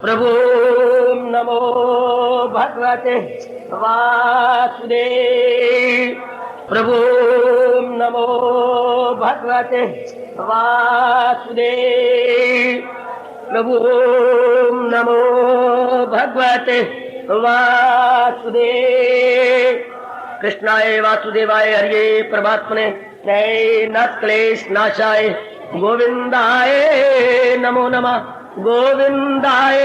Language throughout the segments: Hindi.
प्रभु नमो भगवते वासुदेव। प्रभु नमो भगवते वासुदेव। प्रभु नमो भगवते वासुदेव। कृष्णाय वासुदेवाय हरिये परमात्मने नैनाथ क्लेश नाशाय गोविंदाय नमो नमः। गोविंदाय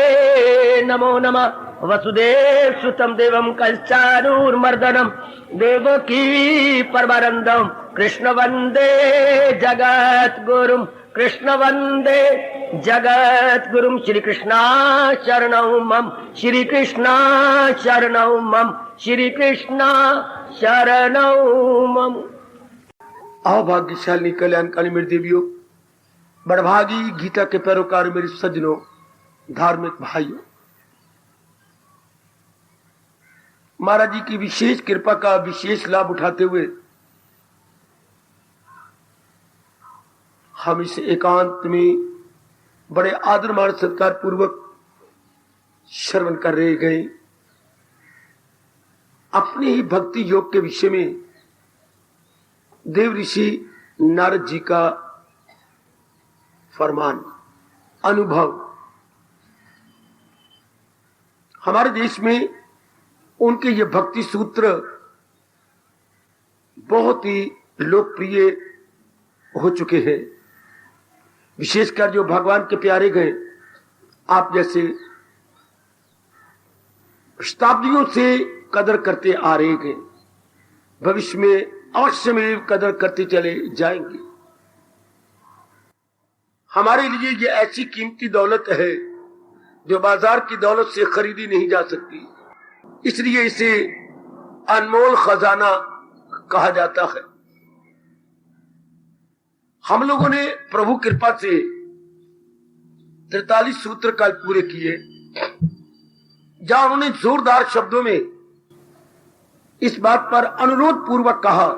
नमो नमः। वसुदेव सुतम देवम कंचानूरमर्दनम देवकी परमानंदम कृष्ण वंदे जगत गुरुम। कृष्ण वंदे जगत गुरुम। श्री कृष्णा शरणौ मम। श्री कृष्णा शरणौ मम। श्री कृष्णा शरणौ मम। अभाग्यशाली कल्याणकाली मेरी देवियों, बड़भागी गीता के पैरोकार मेरे सज्जनों, धार्मिक भाइयों, महाराज जी की विशेष कृपा का विशेष लाभ उठाते हुए हम इस एकांत में बड़े आदर मान सत्कार पूर्वक श्रवण कर रहे गए अपने ही भक्ति योग के विषय में देव ऋषि नारद जी का फरमान, अनुभव। हमारे देश में उनके ये भक्ति सूत्र बहुत ही लोकप्रिय हो चुके हैं। विशेषकर जो भगवान के प्यारे गए, आप जैसे शताब्दियों से कदर करते आ रहे हैं, भविष्य में अवश्य में कदर करते चले जाएंगे। हमारे लिए ये ऐसी कीमती दौलत है जो बाजार की दौलत से खरीदी नहीं जा सकती, इसलिए इसे अनमोल खजाना कहा जाता है। हम लोगों ने प्रभु कृपा से 43 सूत्र कल पूरे किए, जहां उन्होंने जोरदार शब्दों में इस बात पर अनुरोध पूर्वक कहा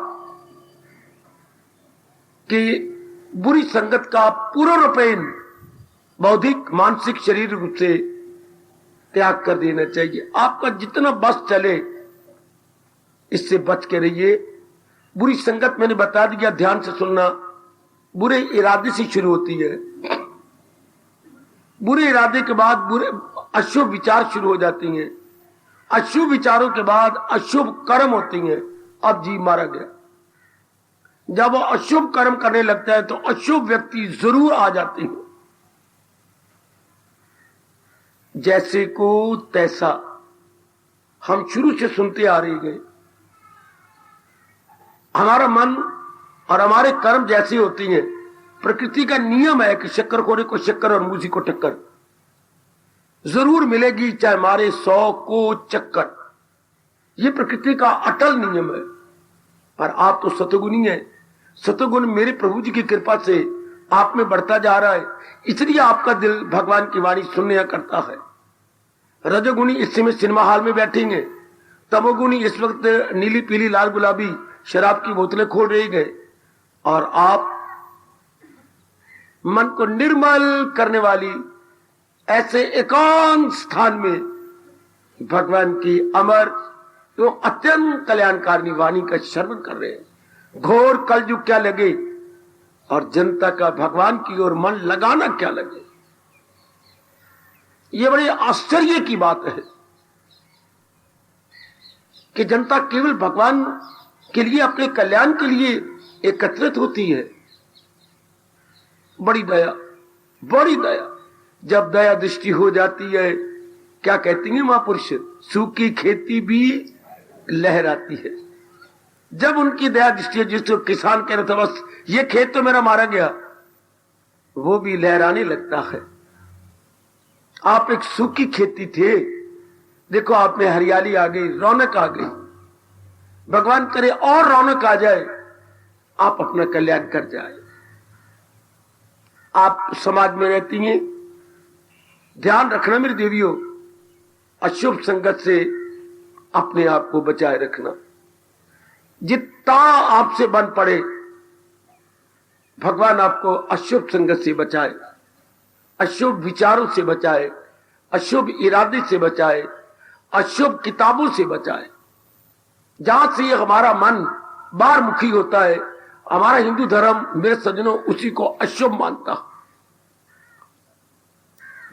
कि बुरी संगत का पूर्ण रूपेण बौद्धिक मानसिक शरीर रूप से त्याग कर देना चाहिए। आपका जितना बस चले इससे बच के रहिए। बुरी संगत मैंने बता दिया, ध्यान से सुनना, बुरे इरादे से शुरू होती है। बुरे इरादे के बाद बुरे अशुभ विचार शुरू हो जाती हैं। अशुभ विचारों के बाद अशुभ कर्म होती हैं। अब जी मारा गया। जब वो अशुभ कर्म करने लगता है तो अशुभ व्यक्ति जरूर आ जाते हैं। जैसे को तैसा हम शुरू से सुनते आ रहे हैं। हमारा मन और हमारे कर्म जैसे होती हैं। प्रकृति का नियम है कि शक्करखोरे को शक्कर और मूसी को टक्कर जरूर मिलेगी, चाहे मारे 100 को चक्कर। यह प्रकृति का अटल नियम है। पर आप तो सतगुणी हैं। सतगुण मेरे प्रभु जी की कृपा से आप में बढ़ता जा रहा है, इसलिए आपका दिल भगवान की वाणी सुनने करता है। रजोगुणी इस समय सिनेमा हॉल में बैठेंगे, तमोगुणी इस वक्त नीली पीली लाल गुलाबी शराब की बोतलें खोल रहे गए, और आप मन को निर्मल करने वाली ऐसे एकांत स्थान में भगवान की अमर तो अत्यंत कल्याणकारिणी वाणी का श्रवण कर रहे हैं। घोर कलयुग क्या लगे और जनता का भगवान की ओर मन लगाना क्या लगे, ये बड़े आश्चर्य की बात है कि जनता केवल भगवान के लिए, अपने कल्याण के लिए एकत्रित होती है। बड़ी दया, बड़ी दया। जब दया दृष्टि हो जाती है, क्या कहती है महापुरुष, सूखी खेती भी लहराती है। जब उनकी दया दृष्टि, जिसको किसान कह रहा था बस ये खेत तो मेरा मारा गया, वो भी लहराने लगता है। आप एक सूखी खेती थे, देखो आप में हरियाली आ गई, रौनक आ गई। भगवान करे और रौनक आ जाए, आप अपना कल्याण कर जाए। आप समाज में रहती हैं, ध्यान रखना मेरी देवियों, अशुभ संगत से अपने आप को बचाए रखना। जितना आपसे बन पड़े, भगवान आपको अशुभ संगत से बचाए, अशुभ विचारों से बचाए, अशुभ इरादे से बचाए, अशुभ किताबों से बचाए। जहां से हमारा मन बाहरमुखी होता है, हमारा हिंदू धर्म मेरे सज्जनों उसी को अशुभ मानता।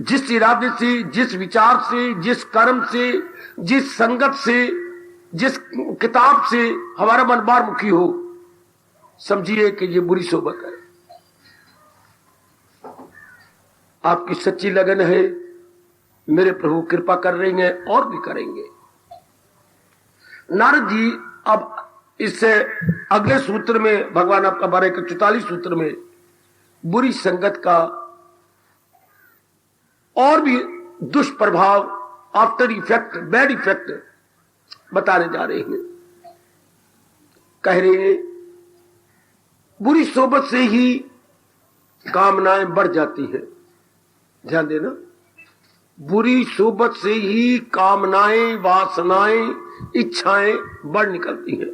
जिस इरादे से, जिस विचार से, जिस कर्म से, जिस संगत से, जिस किताब से हमारा मन बाहरमुखी हो, समझिए कि ये बुरी सोबत है। आपकी सच्ची लगन है, मेरे प्रभु कृपा कर रही हैं और भी करेंगे। नारद जी अब इससे अगले सूत्र में भगवान आपका 1244 सूत्र में बुरी संगत का और भी दुष्प्रभाव, आफ्टर इफेक्ट, बैड इफेक्ट बताने जा रहे हैं। कह रहे हैं बुरी सोबत से ही कामनाएं बढ़ जाती है। ध्यान देना, बुरी सोबत से ही कामनाएं, वासनाएं, इच्छाएं बढ़ निकलती हैं।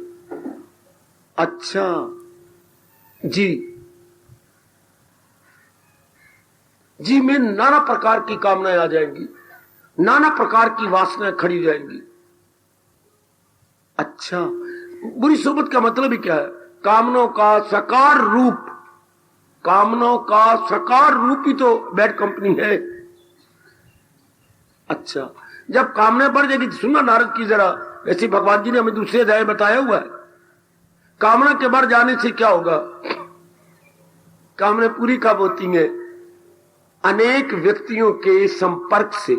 अच्छा जी, जी में नाना प्रकार की कामनाएं आ जाएंगी, नाना प्रकार की वासनाएं खड़ी जाएंगी। अच्छा, बुरी सोबत का मतलब ही क्या है? कामनों का साकार रूप, कामनों का साकार रूप ही तो बैड कंपनी है। अच्छा, जब कामना बढ़ जाएगी, सुनना नारद की जरा, ऐसे भगवान जी ने हमें दूसरे अध्याय बताया हुआ है। कामना के बढ़ जाने से क्या होगा? कामना पूरी कब होती है? अनेक व्यक्तियों के संपर्क से।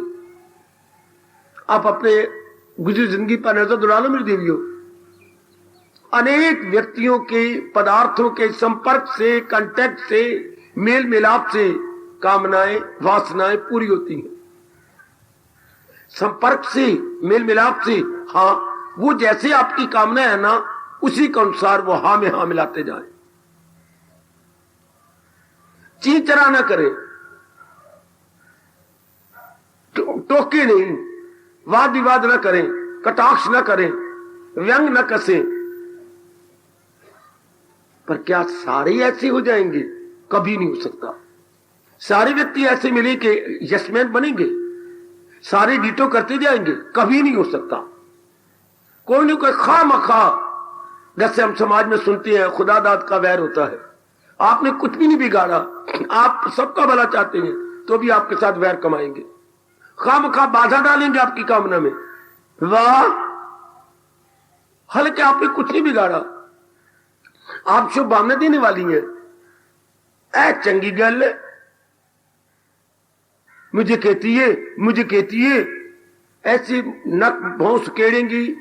आप अपने गुजरी जिंदगी पर नजर दौड़ा लो मेरी देवियों, अनेक व्यक्तियों के, पदार्थों के संपर्क से, कांटेक्ट से, मेल मिलाप से कामनाएं, वासनाएं पूरी होती हैं। संपर्क से, मेल मिलाप से, हाँ, वो जैसे आपकी कामना है ना, उसी के अनुसार वो हाँ में हाँ मिलाते जाए। चीज चरा ना करें, टोके नहीं, वाद विवाद न करें, कटाक्ष न करें, व्यंग न कसें। पर क्या सारे ऐसे हो जाएंगे? कभी नहीं हो सकता। सारे व्यक्ति ऐसे मिले कि यशमैन बनेंगे, सारे डीटो करते जाएंगे? कभी नहीं हो सकता। कोई नहीं कोई खामखा, जैसे हम समाज में सुनते हैं खुदा दाद का वैर होता है। आपने कुछ भी नहीं बिगाड़ा, आप सबका भला चाहते हैं, तो भी आपके साथ वैर कमाएंगे, खामखा बाधा डालेंगे आपकी कामना में। वाह, हालांकि आपने कुछ नहीं बिगाड़ा, आप शुभ भावना देने वाली हैं। ऐ चंगी गल, मुझे कहती है, मुझे कहती है, ऐसी नक भौं सुकेड़ेंगी,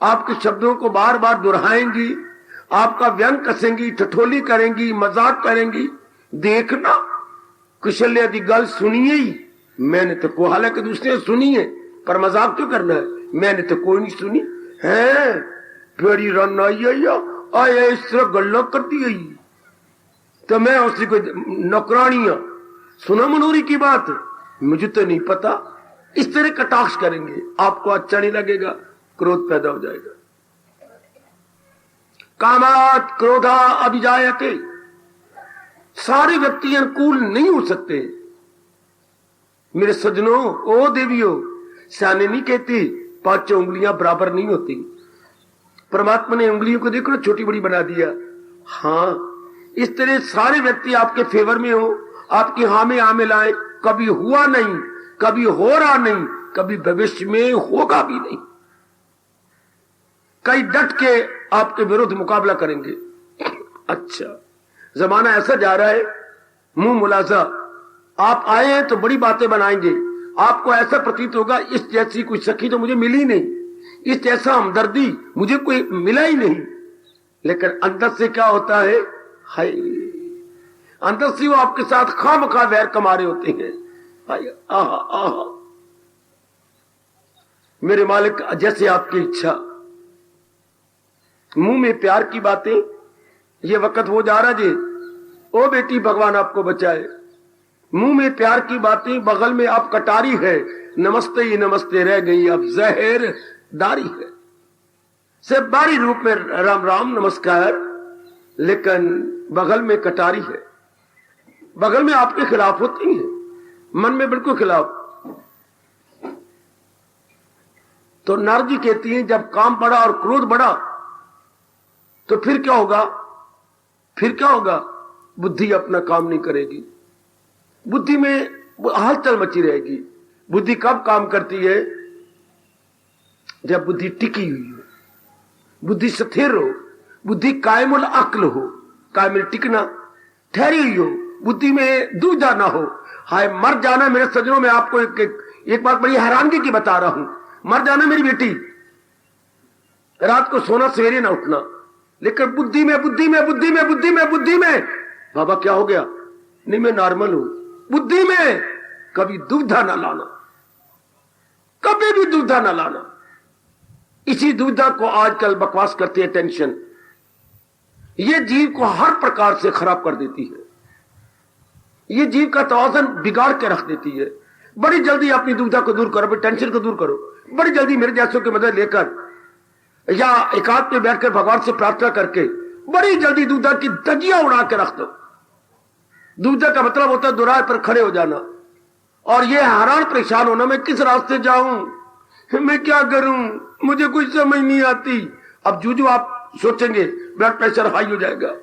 आपके शब्दों को बार बार दोहराएंगी, आपका व्यंग कसेंगी, ठठोली करेंगी, मजाक करेंगी। देखना कुशल्य दी गल सुनिए ही, मैंने तो को, हालांकि दूसरे सुनी है, पर मजाक क्यों करना है? मैंने तो कोई नहीं सुनी है। बड़ी रन आई आया इस तरह गल्ला करती गई, तो मैं उसकी कोई नौकरानी सुना मनोरी की बात, मुझे तो नहीं पता। इस तरह कटाक्ष करेंगे, आपको अच्छा नहीं लगेगा, क्रोध पैदा हो जाएगा। कामात क्रोधा अभिजायते, सारे व्यक्ति अनुकूल नहीं हो सकते। मेरे सज्जनों, ओ देवियों, सियाने नहीं कहती पांचों उंगलियां बराबर नहीं होती। परमात्मा ने उंगलियों को देखो छोटी बड़ी बना दिया। हाँ, इस तरह सारे व्यक्ति आपके फेवर में हो, आपकी हाँ में हाँ मिलाए, कभी हुआ नहीं, कभी हो रहा नहीं, कभी भविष्य में होगा भी नहीं। कई डट के आपके विरुद्ध मुकाबला करेंगे। अच्छा, जमाना ऐसा जा रहा है, मुंह मुलाजा, आप आए हैं तो बड़ी बातें बनाएंगे, आपको ऐसा प्रतीत होगा इस जैसी कोई सखी तो मुझे मिली नहीं, इस जैसा हमदर्दी मुझे कोई मिला ही नहीं। लेकिन अंदर से क्या होता है? हाय, अंदर से वो आपके साथ खामखा वैर कमा रहे होते हैं। हाय, आहा आहा, मेरे मालिक जैसे आपकी इच्छा। मुंह में प्यार की बातें, ये वक्त हो जा रहा जी। ओ बेटी, भगवान आपको बचाए। मुंह में प्यार की बातें, बगल में आप कटारी है, नमस्ते ही नमस्ते रह गई, अब जहर दारी है। सिर्फ बारी रूप में राम राम नमस्कार, लेकिन बगल में कटारी है, बगल में आपके खिलाफ होती है, मन में बिल्कुल खिलाफ। तो नारद जी कहती हैं जब काम बढ़ा और क्रोध बढ़ा तो फिर क्या होगा? फिर क्या होगा? बुद्धि अपना काम नहीं करेगी, बुद्धि में हलचल मची रहेगी। बुद्धि कब काम करती है? जब बुद्धि टिकी हुई हो, बुद्धि स्थिर हो, बुद्धि कायमुल अक्ल हो। कायमुल टिकना, ठहरी हुई हो, बुद्धि में दुविधा ना हो। हाय मर जाना मेरे सज्जनों, में आपको एक बात बड़ी हैरानगी की बता रहा हूं। मर जाना मेरी बेटी, रात को सोना सवेरे ना उठना, लेकिन बुद्धि में बुद्धि में बुद्धि में बुद्धि में बुद्धि में बाबा क्या हो गया? नहीं मैं नॉर्मल हूं। बुद्धि में कभी दुविधा ना लाना, कभी भी दुविधा ना लाना। इसी दुविधा को आजकल बकवास करती है टेंशन। ये जीव को हर प्रकार से खराब कर देती है, ये जीव का तवाज़ुन बिगाड़ के रख देती है। बड़ी जल्दी अपनी दुविधा को दूर करो, टेंशन को दूर करो। बड़ी जल्दी मेरे जैसों की मदद लेकर या एकांत में बैठकर भगवान से प्रार्थना करके बड़ी जल्दी दुविधा की धज्जियां उड़ा के रख दो। दुविधा का मतलब होता है दुराय पर खड़े हो जाना और ये हैरान परेशान होना, मैं किस रास्ते जाऊं, मैं क्या करूं, मुझे कुछ समझ नहीं आती। अब जूझो आप सोचेंगे ब्लड प्रेशर हाई हो जाएगा,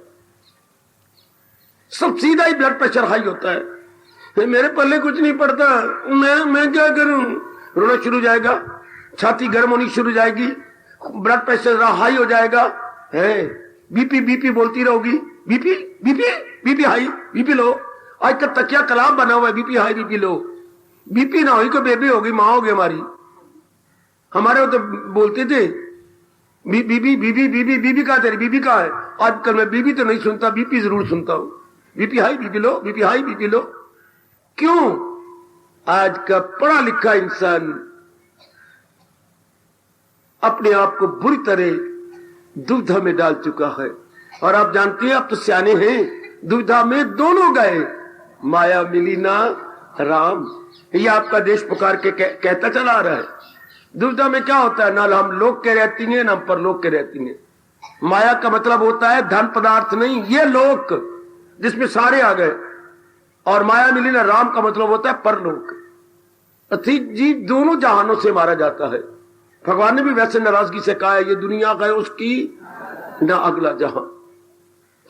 सब सीधा ही ब्लड प्रेशर हाई होता है। मेरे पल्ले कुछ नहीं पड़ता, मैं क्या करूं, रोना शुरू हो जाएगा, छाती गर्म होनी शुरू हो जाएगी, ब्लड प्रेशर हाई हो जाएगा, है बीपी बीपी बोलती रहोगी, BP BP BP high BP low. आज तक तकिया कलाम बना हुआ है, BP high BP low. BP ना हुई को बेबी होगी, माँ होगी हमारी। हमारे वो तो बोलते थे बीबी बीबी बीबी बीबी कहा तेरी बीबी कहा है। आजकल मैं बीबी तो नहीं सुनता, बीपी जरूर सुनता हूं। BP high BP low, BP high BP low. क्यों? आज का पढ़ा लिखा इंसान अपने आप को बुरी तरह दुविधा में डाल चुका है। और आप जानते हैं, आप तो सियाने हैं, दुविधा में दोनों गए, माया मिली ना राम। ये आपका देश पुकार के कहता चला आ रहा है। दुविधा में क्या होता है? ना हम लोग के रहती हैं, ना पर लोग के रहती हैं। माया का मतलब होता है धन पदार्थ नहीं, ये लोक जिसमें सारे आ गए। और माया मिली ना राम का मतलब होता है परलोक। जीव दोनों जहानों से मारा जाता है। भगवान ने भी वैसे नाराजगी से कहा है, ये दुनिया गए उसकी ना अगला जहां।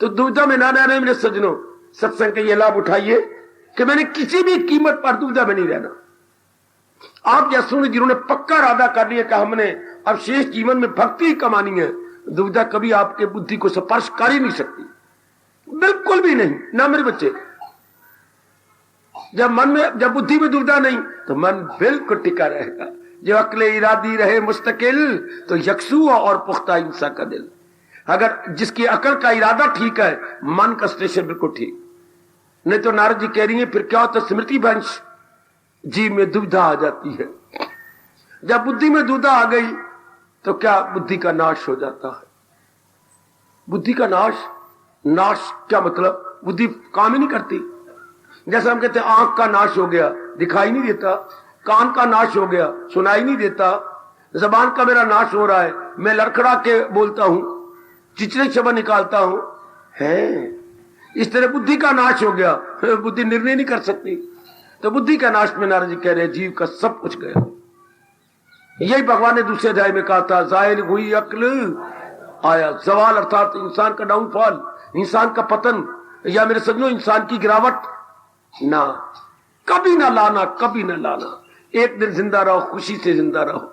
तो दुविधा में ना रहने मेरे सज्जनों, सत्संग के ये लाभ उठाइए कि मैंने किसी भी कीमत पर दुविधा में नहीं रहना। आप जैसों ने जिन्होंने पक्का इरादा कर लिया कि हमने अब शेष जीवन में भक्ति ही कमानी है, दुविधा कभी आपके बुद्धि को स्पर्श कर ही नहीं सकती, बिल्कुल भी नहीं। ना मेरे बच्चे, जब मन में, जब बुद्धि में दुविधा नहीं तो मन बिल्कुल टिका रहेगा। जो अक्ले इरादी रहे मुस्तकिल तो यकसू और पुख्ता इंसान का दिल। अगर जिसकी अकल का इरादा ठीक है, मन का स्टेशन बिल्कुल ठीक। नहीं तो नारद जी कह रही है फिर क्या होता है? स्मृति भंश, जीव में दुविधा आ जाती है। जब बुद्धि में दुविधा आ गई तो क्या बुद्धि का नाश हो जाता है। बुद्धि का नाश, नाश क्या मतलब? बुद्धि काम ही नहीं करती। जैसे हम कहते हैं आंख का नाश हो गया, दिखाई नहीं देता। कान का नाश हो गया, सुनाई नहीं देता। जबान का मेरा नाश हो रहा है, मैं लड़खड़ा के बोलता हूं, चिचरे शब्द निकालता हूं, है। इस तरह बुद्धि का नाश हो गया, बुद्धि निर्णय नहीं कर सकती। तो बुद्धि का नाश में नारद जी कह रहे जीव का सब कुछ गया। यही भगवान ने दूसरे अध्याय में कहा था, जाहिल हुई अक्ल आया जवाल, अर्थात इंसान का डाउनफॉल, इंसान का पतन, या मेरे सज्जनों इंसान की गिरावट ना, कभी ना लाना, कभी ना लाना। एक दिन जिंदा रहो, खुशी से जिंदा रहो,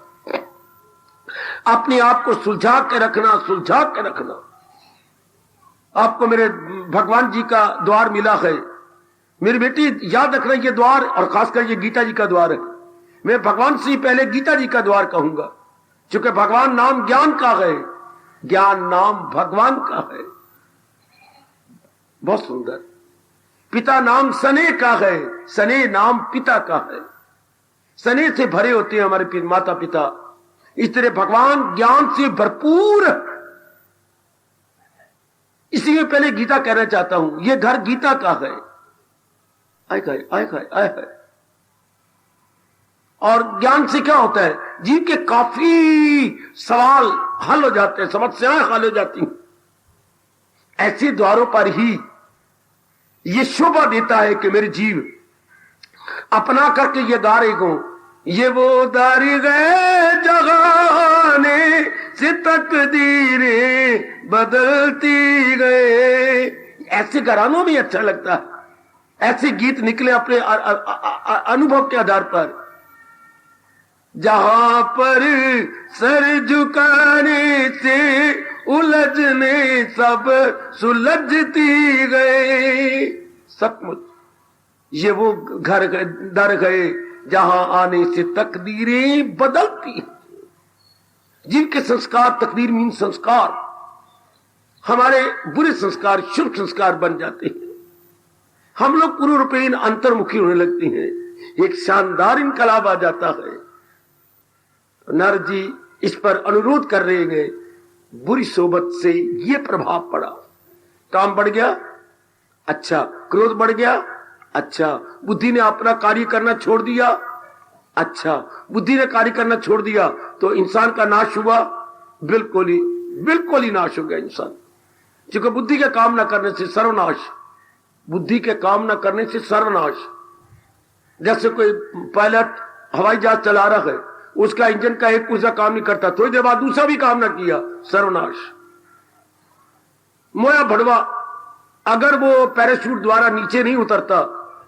अपने आप को सुलझा के रखना, सुलझा के रखना। आपको मेरे भगवान जी का द्वार मिला है, मेरी बेटी याद रखना ये द्वार, और खासकर ये गीता जी का द्वार है। मैं भगवान से पहले गीता जी का द्वार कहूंगा, क्योंकि भगवान नाम ज्ञान का है, ज्ञान नाम भगवान का है। बहुत सुंदर। पिता नाम सने का है, सने नाम पिता का है। सने से भरे होते हैं हमारे माता पिता। इस तरह भगवान ज्ञान से भरपूर। इसी में पहले गीता कहना चाहता हूं, यह घर गीता का है। आय आय। और ज्ञान से क्या होता है? जीव के काफी सवाल हल हो जाते हैं, समस्याएं हल हो जाती हैं। ऐसे द्वारों पर ही ये शोभा देता है कि मेरे जीव अपना करके ये द्वार को ये वो दार गए जगाने से तकदीरें बदलती गए। ऐसे घरानों में अच्छा लगता है, ऐसे गीत निकले अपने अनुभव के आधार पर। जहां पर सर झुकाने से उलझने सब सुलझती गए। सचमुच ये वो घर दर गए जहां आने से तकदीरें बदलती, जिनके संस्कार, तकदीर मीन संस्कार, हमारे बुरे संस्कार शुभ संस्कार बन जाते हैं। हम लोग पूर्वरूपेण अंतर्मुखी होने लगते हैं, एक शानदार इनकलाब आ जाता है। नारद जी इस पर अनुरोध कर रहे हैं, बुरी सोबत से ये प्रभाव पड़ा, काम बढ़ गया, अच्छा, क्रोध बढ़ गया, अच्छा, बुद्धि ने अपना कार्य करना छोड़ दिया, अच्छा, बुद्धि ने कार्य करना छोड़ दिया तो इंसान का नाश हुआ, बिल्कुल ही नाश हो गया इंसान। क्योंकि बुद्धि के काम न करने से सर्वनाश, बुद्धि के काम न करने से सर्वनाश। जैसे कोई पायलट हवाई जहाज चला रहा है, उसका इंजन का एक पुर्जा काम नहीं करता, थोड़ी देर बाद दूसरा भी काम ना किया, सर्वनाश। मोया भड़वा अगर वो पैराशूट द्वारा नीचे नहीं उतरता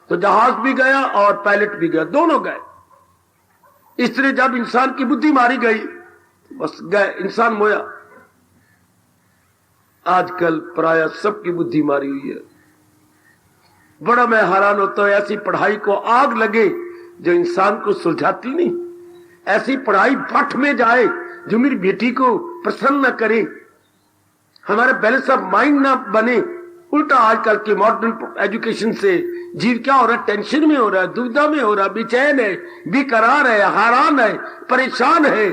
तो जहाज भी गया और पायलट भी गया, दोनों गए। इसलिए जब इंसान की बुद्धि मारी गई बस गए, इंसान मोया। आजकल प्राय सबकी बुद्धि मारी हुई है। बड़ा मैं हैरान होता हूं, ऐसी पढ़ाई को आग लगे जो इंसान को सुलझाती नहीं, ऐसी पढ़ाई पाठ में जाए जो मेरी बेटी को प्रसन्न न करे, हमारे बैलेंस ऑफ माइंड ना बने। उल्टा आजकल के मॉडर्न एजुकेशन से जीव क्या हो रहा है, टेंशन में हो रहा है, दुविधा में हो रहा है, बेचैन है, बेकरार है, हैरान है, परेशान है।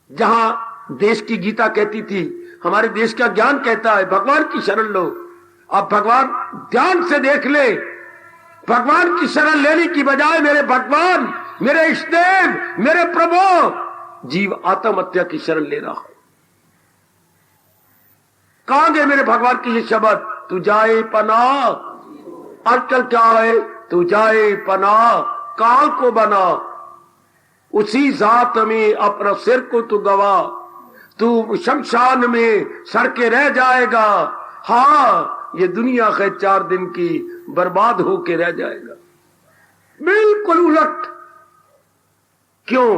जहां देश की गीता कहती थी, हमारे देश का ज्ञान कहता है भगवान की शरण लो। अब भगवान ध्यान से देख ले, भगवान की शरण लेने की बजाय मेरे भगवान, मेरे इष्टदेव, मेरे प्रभु, जीव आत्महत्या की शरण ले रहा है। कहां गए मेरे भगवान की ये शब्द, तू जाए पनाह। आजकल क्या है, तू जाए पनाह, काल को बना, उसी जात में अपना सिर को तू गवा, तू शमशान में सड़ के रह जाएगा। हाँ, ये दुनिया है 4 दिन की, बर्बाद होके रह जाएगा। बिल्कुल उलट। क्यों?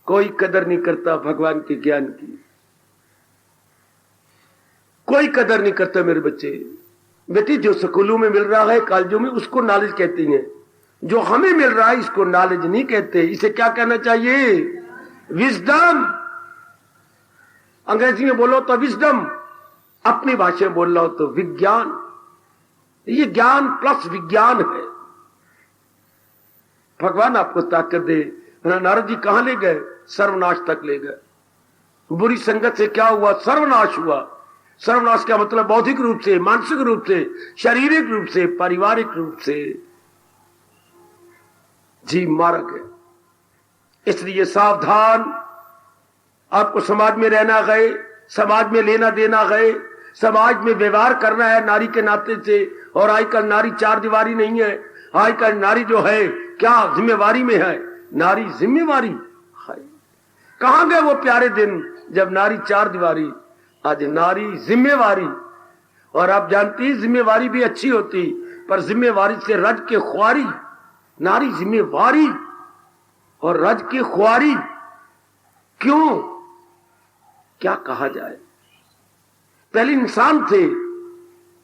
कोई कदर नहीं करता भगवान के ज्ञान की, कोई कदर नहीं करता। मेरे बच्चे बेटी, जो स्कूलों में मिल रहा है, कॉलेजों में, उसको नॉलेज कहती हैं। जो हमें मिल रहा है इसको नॉलेज नहीं कहते। इसे क्या कहना चाहिए? विजडम। अंग्रेजी में बोलो तो विजडम, अपनी भाषा में बोल रहा हो तो विज्ञान। ये ज्ञान प्लस विज्ञान है। भगवान आपको ताकत दे। नारद जी कहां ले गए? सर्वनाश तक ले गए। बुरी संगत से क्या हुआ? सर्वनाश हुआ। सर्वनाश का मतलब बौद्धिक रूप से, मानसिक रूप से, शारीरिक रूप से, पारिवारिक रूप से जीव मारा गया। इसलिए सावधान। आपको समाज में रहना गए, समाज में लेना देना गए, समाज में व्यवहार करना है नारी के नाते से। और आजकल नारी 4 दीवारी नहीं है। आजकल नारी जो है क्या जिम्मेवारी में है? नारी जिम्मेवारी है। कहां गए वो प्यारे दिन जब नारी 4 दीवारी, आज नारी जिम्मेवारी। और आप जानती हैं जिम्मेवारी भी अच्छी होती, पर जिम्मेवारी से रज के ख्वारी। नारी जिम्मेवारी और रज की ख्वारी। क्यों? क्या कहा जाए? पहले इंसान थे,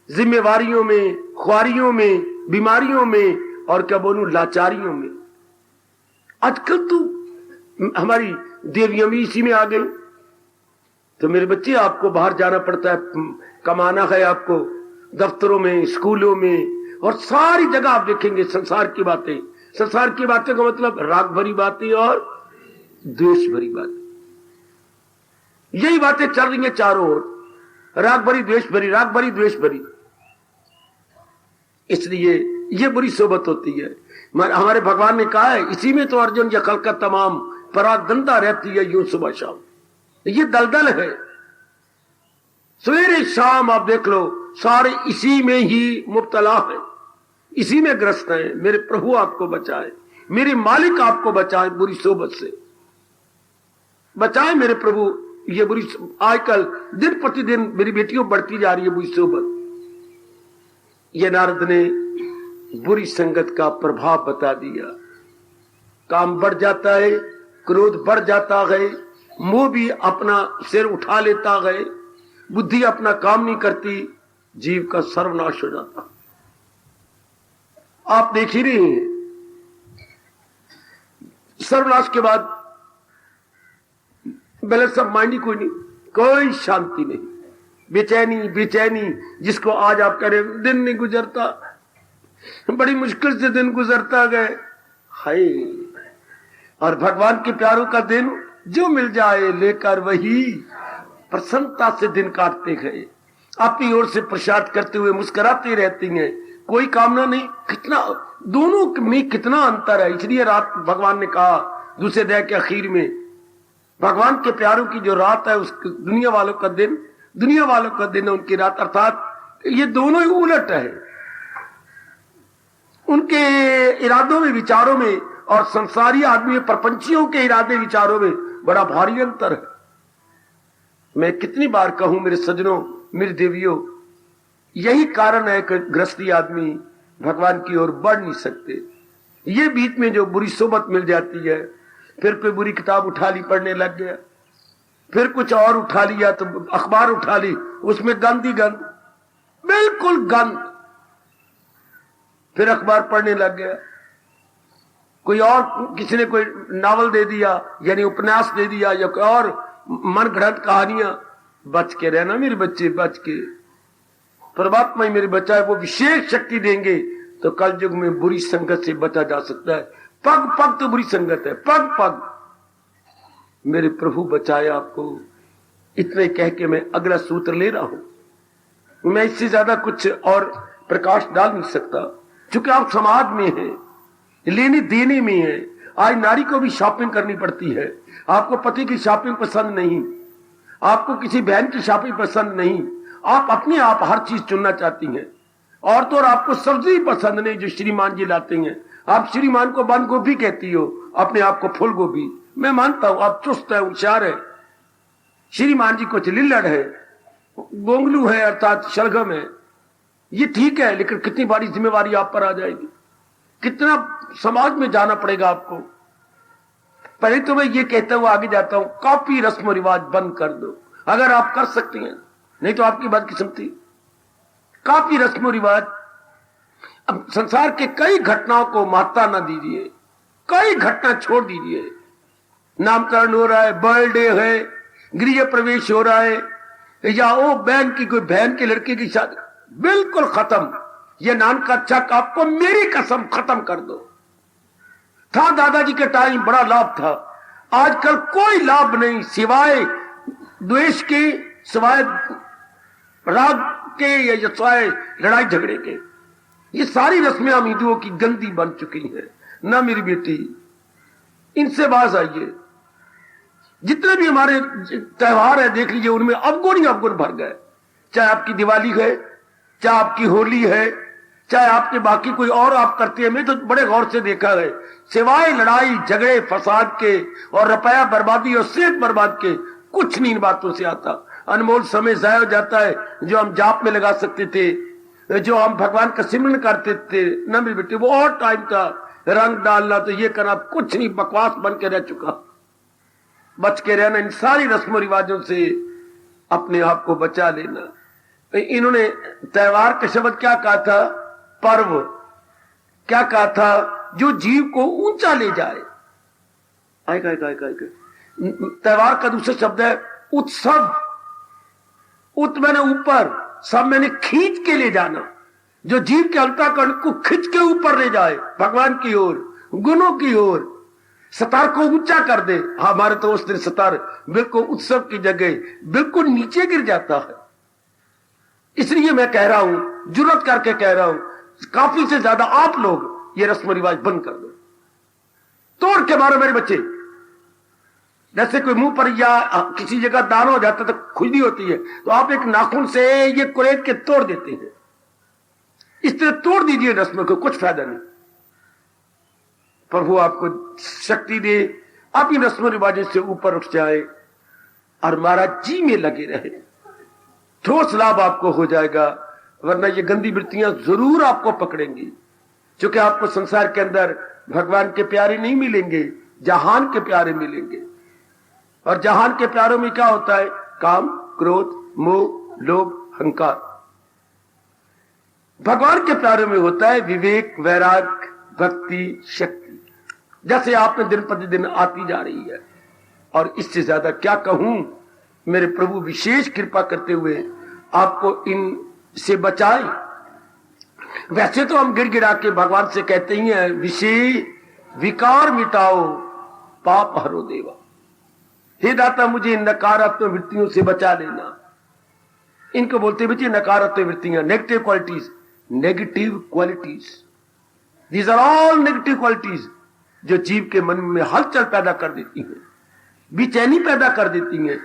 जिम्मेवारियों में, ख्वारियों में, बीमारियों में और क्या बोलूं लाचारियों में। आजकल तो हमारी देवियां भी इसी में आ गई। तो मेरे बच्चे, आपको बाहर जाना पड़ता है, कमाना है आपको, दफ्तरों में, स्कूलों में, और सारी जगह आप देखेंगे संसार की बातें। संसार की बातें का मतलब राग भरी बातें और द्वेष भरी बातें। यही बातें चल रही हैं चारों ओर, राग भरी द्वेष भरी, राग भरी द्वेष भरी। इसलिए ये बुरी सोबत होती है। हमारे भगवान ने कहा है, इसी में तो अर्जुन या कल का तमाम परागंदा रहती है यूं सुबह शाम। ये दलदल है, सवेरे शाम आप देख लो, सारे इसी में ही मुब्तला है, इसी में ग्रस्त हैं। मेरे प्रभु आपको बचाए, मेरे मालिक आपको बचाए बुरी सोबत से, बचाए मेरे प्रभु ये बुरी। आजकल दिन प्रतिदिन मेरी बेटियों बढ़ती जा रही है बुरी सोबत। ये नारद ने बुरी संगत का प्रभाव बता दिया। काम बढ़ जाता है, क्रोध बढ़ जाता है, मोह भी अपना सिर उठा लेता है, बुद्धि अपना काम नहीं करती, जीव का सर्वनाश हो जाता। आप देख ही रहे हैं, सर्वनाश के बाद बैलेंस ऑफ माइंड ही कोई नहीं, कोई शांति नहीं, बेचैनी बेचैनी। जिसको आज आप कह रहे दिन नहीं गुजरता, बड़ी मुश्किल से दिन गुजरता गए, हाय। और भगवान के प्यारों का दिन जो मिल जाए लेकर वही प्रसन्नता से दिन काटते गए, अपनी ओर से प्रसाद करते हुए मुस्कुराते रहती हैं, कोई कामना नहीं। कितना दोनों में कितना अंतर है। इसलिए रात भगवान ने कहा दूसरे अध्याय के आखिर में, भगवान के प्यारों की जो रात है उस दुनिया वालों का दिन, दुनिया वालों का दिन है उनकी रात। अर्थात ये दोनों ही उलट है उनके इरादों में, विचारों में, और संसारी आदमी प्रपंचियों के इरादे विचारों में बड़ा भारी अंतर है। मैं कितनी बार कहूं मेरे सज्जनों, मेरी देवियों, यही कारण है कि गृहस्थी आदमी भगवान की ओर बढ़ नहीं सकते। ये बीच में जो बुरी सोबत मिल जाती है, फिर कोई बुरी किताब उठा ली, पढ़ने लग गया, फिर कुछ और उठा लिया, तो अखबार उठा ली, उसमें गंद ही गंद, बिल्कुल गंद, फिर अखबार पढ़ने लग गया। कोई और किसी ने कोई नावल दे दिया, यानी उपन्यास दे दिया, या कोई और मन गढ़ंत कहानियां। बच के रहना मेरे बच्चे, बच के। परमात्मा ही मेरे बच्चा है, वो विशेष शक्ति देंगे तो कल युग में बुरी संगत से बचा जा सकता है। पग पग तो बुरी संगत है, पग पग। मेरे प्रभु बचाए आपको। इतने कह के मैं अगला सूत्र ले रहा हूं। मैं इससे ज्यादा कुछ और प्रकाश डाल नहीं सकता, क्योंकि आप समाज में हैं, लेने देने में है। आज नारी को भी शॉपिंग करनी पड़ती है। आपको पति की शॉपिंग पसंद नहीं, आपको किसी बहन की शॉपिंग पसंद नहीं, आप अपने आप हर चीज चुनना चाहती हैं। और तो और आपको सब्जी पसंद नहीं जो श्रीमान जी लाते हैं। आप श्रीमान को बंद गोभी कहती हो, अपने आप को फूल गोभी। मैं मानता हूं आप चुस्त है, होशियार है, श्रीमान जी कुछ लिल्लड़ है, गोंगलू है, अर्थात शलगम है। ये ठीक है, लेकिन कितनी बड़ी जिम्मेवारी आप पर आ जाएगी, कितना समाज में जाना पड़ेगा आपको। पहले तो मैं ये कहता हूं, आगे जाता हूं, कॉपी रस्म रिवाज बंद कर दो अगर आप कर सकती हैं, नहीं तो आपकी बदकिस्मती। कॉपी रस्म रिवाज, अब संसार के कई घटनाओं को महत्ता न दीजिए, कई घटना छोड़ दीजिए। नामकरण हो रहा है, बर्थडे है, गृह प्रवेश हो रहा है, या वो बहन की कोई बहन के लड़के की शादी, बिल्कुल खत्म। ये नाम का चक आपको मेरी कसम खत्म कर दो। था दादाजी के टाइम बड़ा लाभ था, आजकल कोई लाभ नहीं, सिवाय द्वेष के, सिवाय राग के, या सिवाय लड़ाई झगड़े के। ये सारी रस्में हम हिंदुओं की गंदी बन चुकी हैं। ना मेरी बेटी, इनसे बाज आइए। जितने भी हमारे त्योहार है देख लीजिए, उनमें अवगुण ही अवगुण भर गए। चाहे आपकी दिवाली है, चाहे आपकी होली है, चाहे आपके बाकी कोई और आप करते हैं। मैं तो बड़े गौर से देखा है, सिवाय लड़ाई झगड़े फसाद के और रुपया बर्बादी और सेहत बर्बाद के कुछ नहीं इन बातों से आता। अनमोल समय जाया हो जाता है जो हम जाप में लगा सकते थे, जो हम भगवान का सिमरन करते थे। न मेरे बेटे, वो और टाइम था, रंग डालना तो ये करना, कुछ नहीं, बकवास बन के रह चुका। बच के रहना, इन सारी रस्म रिवाजों से अपने आप को बचा लेना। इन्होंने त्योहार का शब्द क्या कहा था? पर्व। क्या कहा था? जो जीव को ऊंचा ले जाए। आएगा त्योहार का दूसरा शब्द है उत्सव। उत मैंने ऊपर, सब मैंने खींच के ले जाना। जो जीव के अंतःकरण को खींच के ऊपर ले जाए, भगवान की ओर, गुणों की ओर, सतार को ऊंचा कर दे। हमारे तो उस दिन सतार बिल्कुल उत्सव की जगह बिल्कुल नीचे गिर जाता है। इसलिए मैं कह रहा हूं, जुर्रत करके कह रहा हूं, काफी से ज्यादा आप लोग ये रस्म रिवाज बंद कर दो, तोड़ के मारो मेरे बच्चे। जैसे कोई मुंह पर या किसी जगह दान हो जाता तो खुजली होती है, तो आप एक नाखून से ये कुरेद के तोड़ देते हैं। इस तरह तोड़ दीजिए रस्म को, कुछ फायदा नहीं। प्रभु आपको शक्ति दे, आप इन रस्म रिवाजों से ऊपर उठ जाए और महाराज जी में लगे रहे, ठोस लाभ आपको हो जाएगा। वरना ये गंदी वृत्तियां जरूर आपको पकड़ेंगी, क्योंकि आपको संसार के अंदर भगवान के प्यारे नहीं मिलेंगे, जहान के प्यारे मिलेंगे। और जहान के प्यारों में क्या होता है? काम, क्रोध, मोह, लोभ, अहंकार। भगवान के प्यारों में होता है विवेक, वैराग्य, भक्ति, शक्ति। जैसे आपने दिन प्रतिदिन आती जा रही है, और इससे ज्यादा क्या कहूं, मेरे प्रभु विशेष कृपा करते हुए आपको इन से बचाए। वैसे तो हम गिड़गिड़ा के भगवान से कहते ही हैं, विषय विकार मिटाओ, पाप हरो देवा। हे दाता, मुझे इन नकारात्मक वृत्तियों से बचा लेना। इनको बोलते बच्चे नकारात्मक वृत्तियां, negative qualities. Negative qualities, these are all negative qualities, जो जीव के मन में हलचल पैदा कर देती हैं, बेचैनी पैदा कर देती हैं।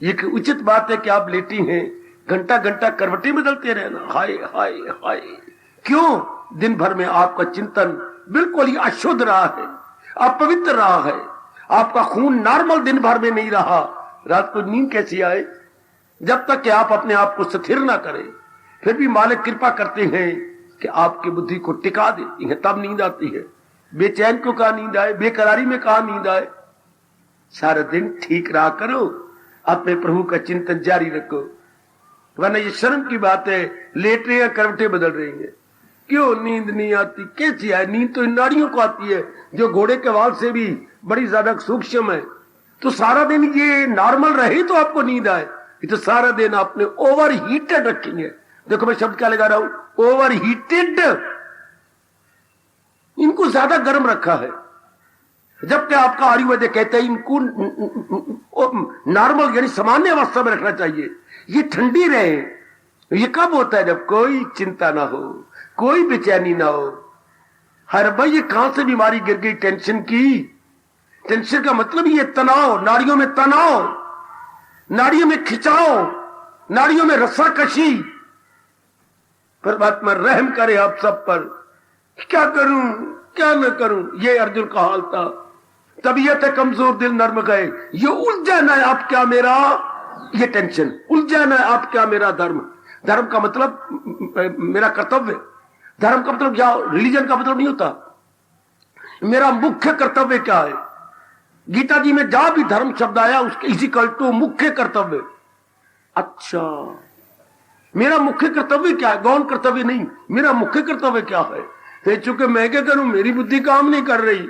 ये उचित बात है कि आप लेटी हैं, घंटा घंटा करवटें बदलते रहना, हाय हाय हाय। क्यों? दिन भर में आपका चिंतन बिल्कुल ही अशुद्ध रहा है, अपवित्र रहा है, आपका खून नॉर्मल दिन भर में नहीं रहा। रात को नींद कैसी आए? जब तक कि आप अपने आप को स्थिर ना करें। फिर भी मालिक कृपा करते हैं कि आपकी बुद्धि को टिका देती है, तब नींद आती है। बेचैन को कहा नींद आए, बेकरारी में कहा नींद आए। सारा दिन ठीक रहा करो, अपने प्रभु का चिंतन जारी रखो। वरना ये शर्म की बात है, लेट रहे हैं, करवटें बदल रही हैं। क्यों नींद नहीं आती? कैसी है नींद? तो इन नाड़ियों को आती है, जो घोड़े के वाल से भी बड़ी ज्यादा सूक्ष्म है। तो सारा दिन ये नॉर्मल रहे तो आपको नींद आए। ये तो सारा दिन आपने ओवर हीटेड रखेंगे। देखो मैं शब्द क्या लगा रहा हूं, ओवर हीटेड। इनको ज्यादा गर्म रखा है, जबकि आपका आयुर्वेद कहते हैं इनको नॉर्मल यानी सामान्य अवस्था में रखना चाहिए। ये ठंडी रहे। ये कब होता है? जब कोई चिंता ना हो, कोई बेचैनी ना हो। हर भाई ये कहां से बीमारी गिर गई? टेंशन की। टेंशन का मतलब ये तनाव, नाड़ियों में तनाव, नाड़ियों में खिंचाव, नाड़ियों में रस्साकशी। परमात्मा रहम करे आप सब पर। क्या करूं क्या न करूं, ये अर्जुन का हाल था। तबीयत है कमजोर, दिल नर्म गए। ये उलझन है आप क्या मेरा, ये टेंशन उलझन है आप क्या मेरा धर्म। धर्म का मतलब मेरा कर्तव्य। धर्म का मतलब क्या? रिलीजन का मतलब नहीं होता। मेरा मुख्य कर्तव्य क्या है? गीता जी में जहां भी धर्म शब्द आया उसके इक्वल टू मुख्य कर्तव्य। अच्छा, मेरा मुख्य कर्तव्य क्या है? गौण कर्तव्य नहीं, मेरा मुख्य कर्तव्य क्या है? चूंकि मैं क्या करूं, मेरी बुद्धि काम नहीं कर रही,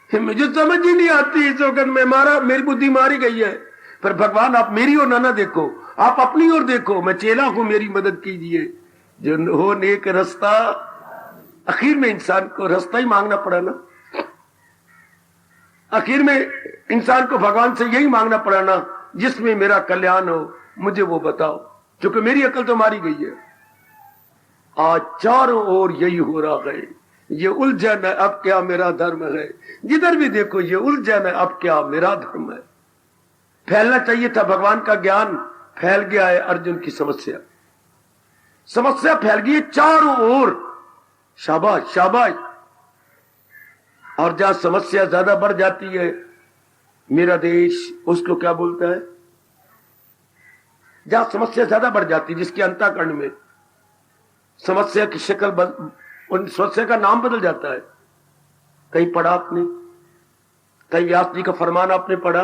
मुझे समझ ही नहीं आती। इस वक्त मेरी बुद्धि मारी गई है। पर भगवान आप मेरी ओर ना देखो, आप अपनी ओर देखो। मैं चेला हूं, मेरी मदद कीजिए। जो हो नेक रास्ता, आखिर में इंसान को रास्ता ही मांगना पड़ा ना। आखिर में इंसान को भगवान से यही मांगना पड़ा ना, जिसमें मेरा कल्याण हो, मुझे वो बताओ। क्योंकि मेरी अकल तो मारी गई है। आज चारों ओर यही हो रहा है। ये उलझन है अब क्या मेरा धर्म है। जिधर भी देखो ये उलझन है अब क्या मेरा धर्म है। फैलना चाहिए था भगवान का ज्ञान, फैल गया है अर्जुन की समस्या। समस्या फैल गई है चारों ओर। शाबाश शाबाश। और जहां समस्या ज्यादा बढ़ जाती है, मेरा देश उसको क्या बोलता है? जहां समस्या ज्यादा बढ़ जाती है, जिसके अंतःकरण में समस्या की शक्ल उन समस्या का नाम बदल जाता है। कहीं पढ़ा आपने, कहीं व्यास जी का फरमान आपने पढ़ा,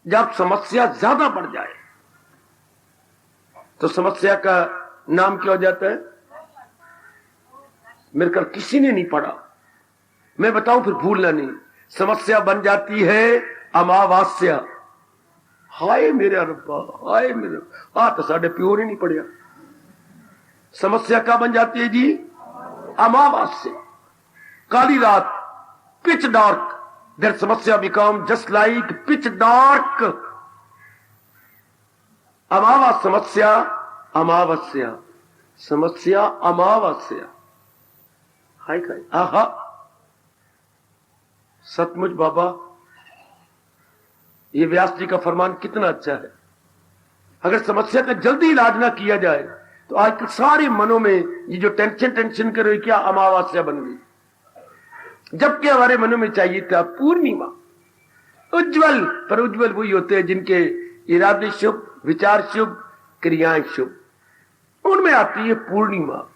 जब समस्या ज्यादा बढ़ जाए तो समस्या का नाम क्या हो जाता है? मेरे ख्याल किसी ने नहीं पढ़ा, मैं बताऊं फिर भूलना नहीं। समस्या बन जाती है अमावास्या। हाय मेरे रब्बा, हाय मेरे, तो साढ़े प्योर ही नहीं पढ़िया। समस्या क्या बन जाती है जी? अमावास्या, काली रात, पिच डार्क। देयर समस्या become just like pitch dark. अमावस समस्या, अमावस्या समस्या, अमावस्या। हाय खाई आहा, सचमुच बाबा ये व्यास जी का फरमान कितना अच्छा है। अगर समस्या का जल्दी इलाज ना किया जाए तो आजकल सारे मनों में ये जो टेंशन कर रही, क्या अमावस्या बन गई। जबकि हमारे मनों में चाहिए था पूर्णिमा। उज्जवल, पर उज्जवल वही होते हैं जिनके इरादे शुभ, विचार शुभ, क्रियाएं शुभ। उनमें आती है पूर्णिमा।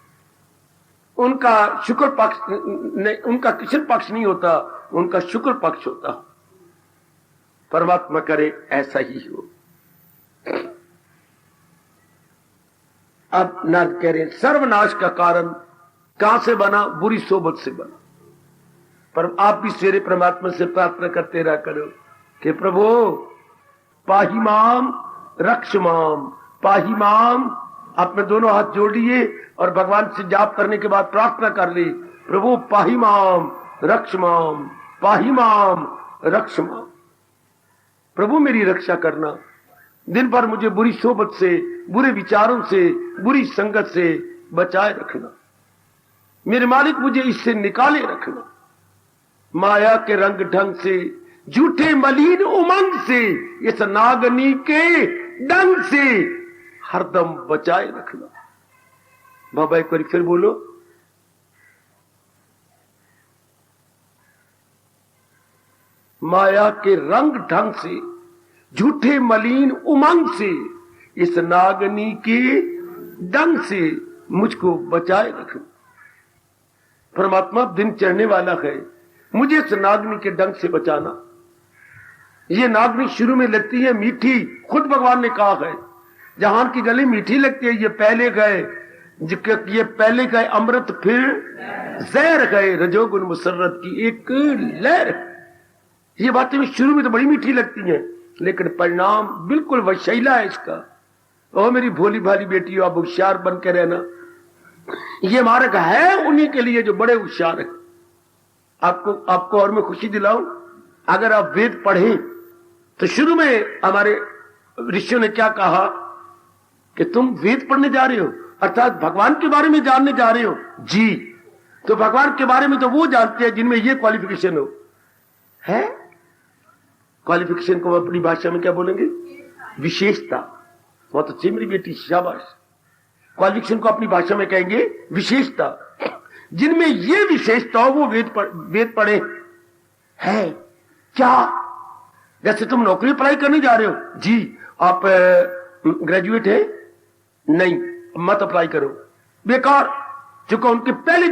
उनका शुक्र पक्ष नहीं, उनका कृष्ण पक्ष नहीं होता, उनका शुक्र पक्ष होता। परमात्मा करे ऐसा ही हो। अब नारद कह रहे हैं सर्वनाश का कारण कहां से बना? बुरी सोबत से बना। पर आप भी सवेरे परमात्मा से प्रार्थना करते रहा करो कि प्रभु पाही माम रक्ष माम, पाही माम। आपने दोनों हाथ जोड़ लिए और भगवान से जाप करने के बाद प्रार्थना कर ली, प्रभु पाही माम रक्ष माम, पाही माम रक्ष माम। प्रभु मेरी रक्षा करना, दिन भर मुझे बुरी सोबत से, बुरे विचारों से, बुरी संगत से बचाए रखना। मेरे मालिक मुझे इससे निकाले रखना। माया के रंग ढंग से, झूठे मलिन उमंग से, इस नागनी के डंग से हरदम बचाए रखना। बाबा एक बार फिर बोलो, माया के रंग ढंग से, झूठे मलिन उमंग से, इस नागनी के डंग से मुझको बचाए रखना। परमात्मा दिन चढ़ने वाला है, मुझे इस नागनी के डंग से बचाना। ये नागनी शुरू में लगती है मीठी, खुद भगवान ने कहा है जहान की गली मीठी लगती है, ये पहले गए, ये पहले गए अमृत फिर जहर गए, रजोगुण मुसर्रत की एक लहर। ये बातें शुरू में तो बड़ी मीठी लगती हैं, लेकिन परिणाम बिल्कुल वशैला है इसका। ओ मेरी भोली भाली बेटी, आप होशियार बन के रहना। ये मार्ग है उन्हीं के लिए जो बड़े होशियार है। आपको और मैं खुशी दिलाऊं, अगर आप वेद पढ़ें तो शुरू में हमारे ऋषियों ने क्या कहा कि तुम वेद पढ़ने जा रहे हो, अर्थात भगवान के बारे में जानने जा रहे हो जी। तो भगवान के बारे में तो वो जानते हैं जिनमें ये क्वालिफिकेशन हो। है क्वालिफिकेशन को अपनी भाषा में क्या बोलेंगे? विशेषता। बहुत अच्छी मेरी बेटी, शाबाश। क्वालिफिकेशन को अपनी भाषा में कहेंगे विशेषता। जिनमें ये विशेषता हो वो वेद पढ़े। है क्या? जैसे तुम नौकरी अप्लाई करने जा रहे हो जी, आप ग्रेजुएट है? नहीं, मत अप्लाई करो, बेकार। चूंकि उनकी पहली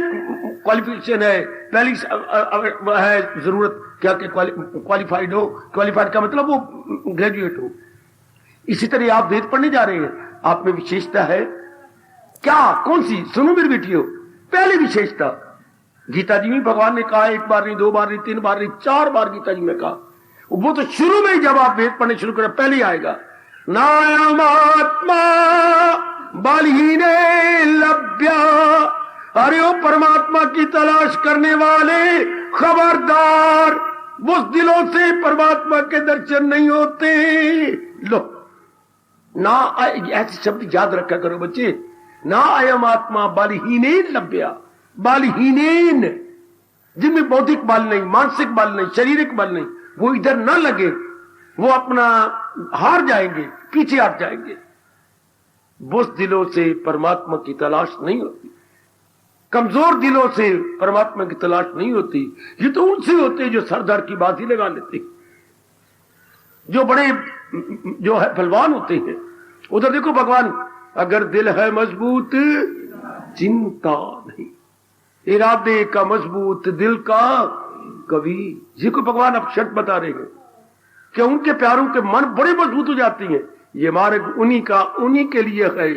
क्वालिफिकेशन है, पहली है जरूरत क्या कि क्वालिफाइड हो। क्वालिफाइड का मतलब वो ग्रेजुएट हो। इसी तरह आप वेद पढ़ने जा रहे हैं, आप में विशेषता है क्या? कौन सी? सुनो मेरी बेटियों, पहली विशेषता गीता जी में भगवान ने कहा, एक बार नहीं, दो बार नहीं, तीन बार नहीं, 4 बार गीता जी में कहा। वो तो शुरू में ही जब आप वेद पढ़ने शुरू करें पहले आएगा, नायमात्मा बलहीने लभ्या। अरे ओ परमात्मा की तलाश करने वाले, खबरदार, उस दिलों से परमात्मा के दर्शन नहीं होते। लो ना, ऐसे शब्द याद रखा करो बच्चे। ना अयम आत्मा बलहीनेन लभ्या। बलहीनेन, जिनमें बौद्धिक बल नहीं, मानसिक बल नहीं, शारीरिक बल नहीं, वो इधर न लगे, वो अपना हार जाएंगे, पीछे हट जाएंगे। बुज़ दिलों से परमात्मा की तलाश नहीं होती, कमजोर दिलों से परमात्मा की तलाश नहीं होती। ये तो उनसे होते हैं जो सरदार की बाजी लगा लेते, जो बड़े जो है बलवान होते हैं। उधर देखो भगवान, अगर दिल है मजबूत चिंता नहीं, इरादे का मजबूत दिल का कवि। ये को भगवान अब शर्त बता रहे हैं कि उनके प्यारों के मन बड़े मजबूत हो जाती हैं। ये मार्ग उन्हीं के लिए है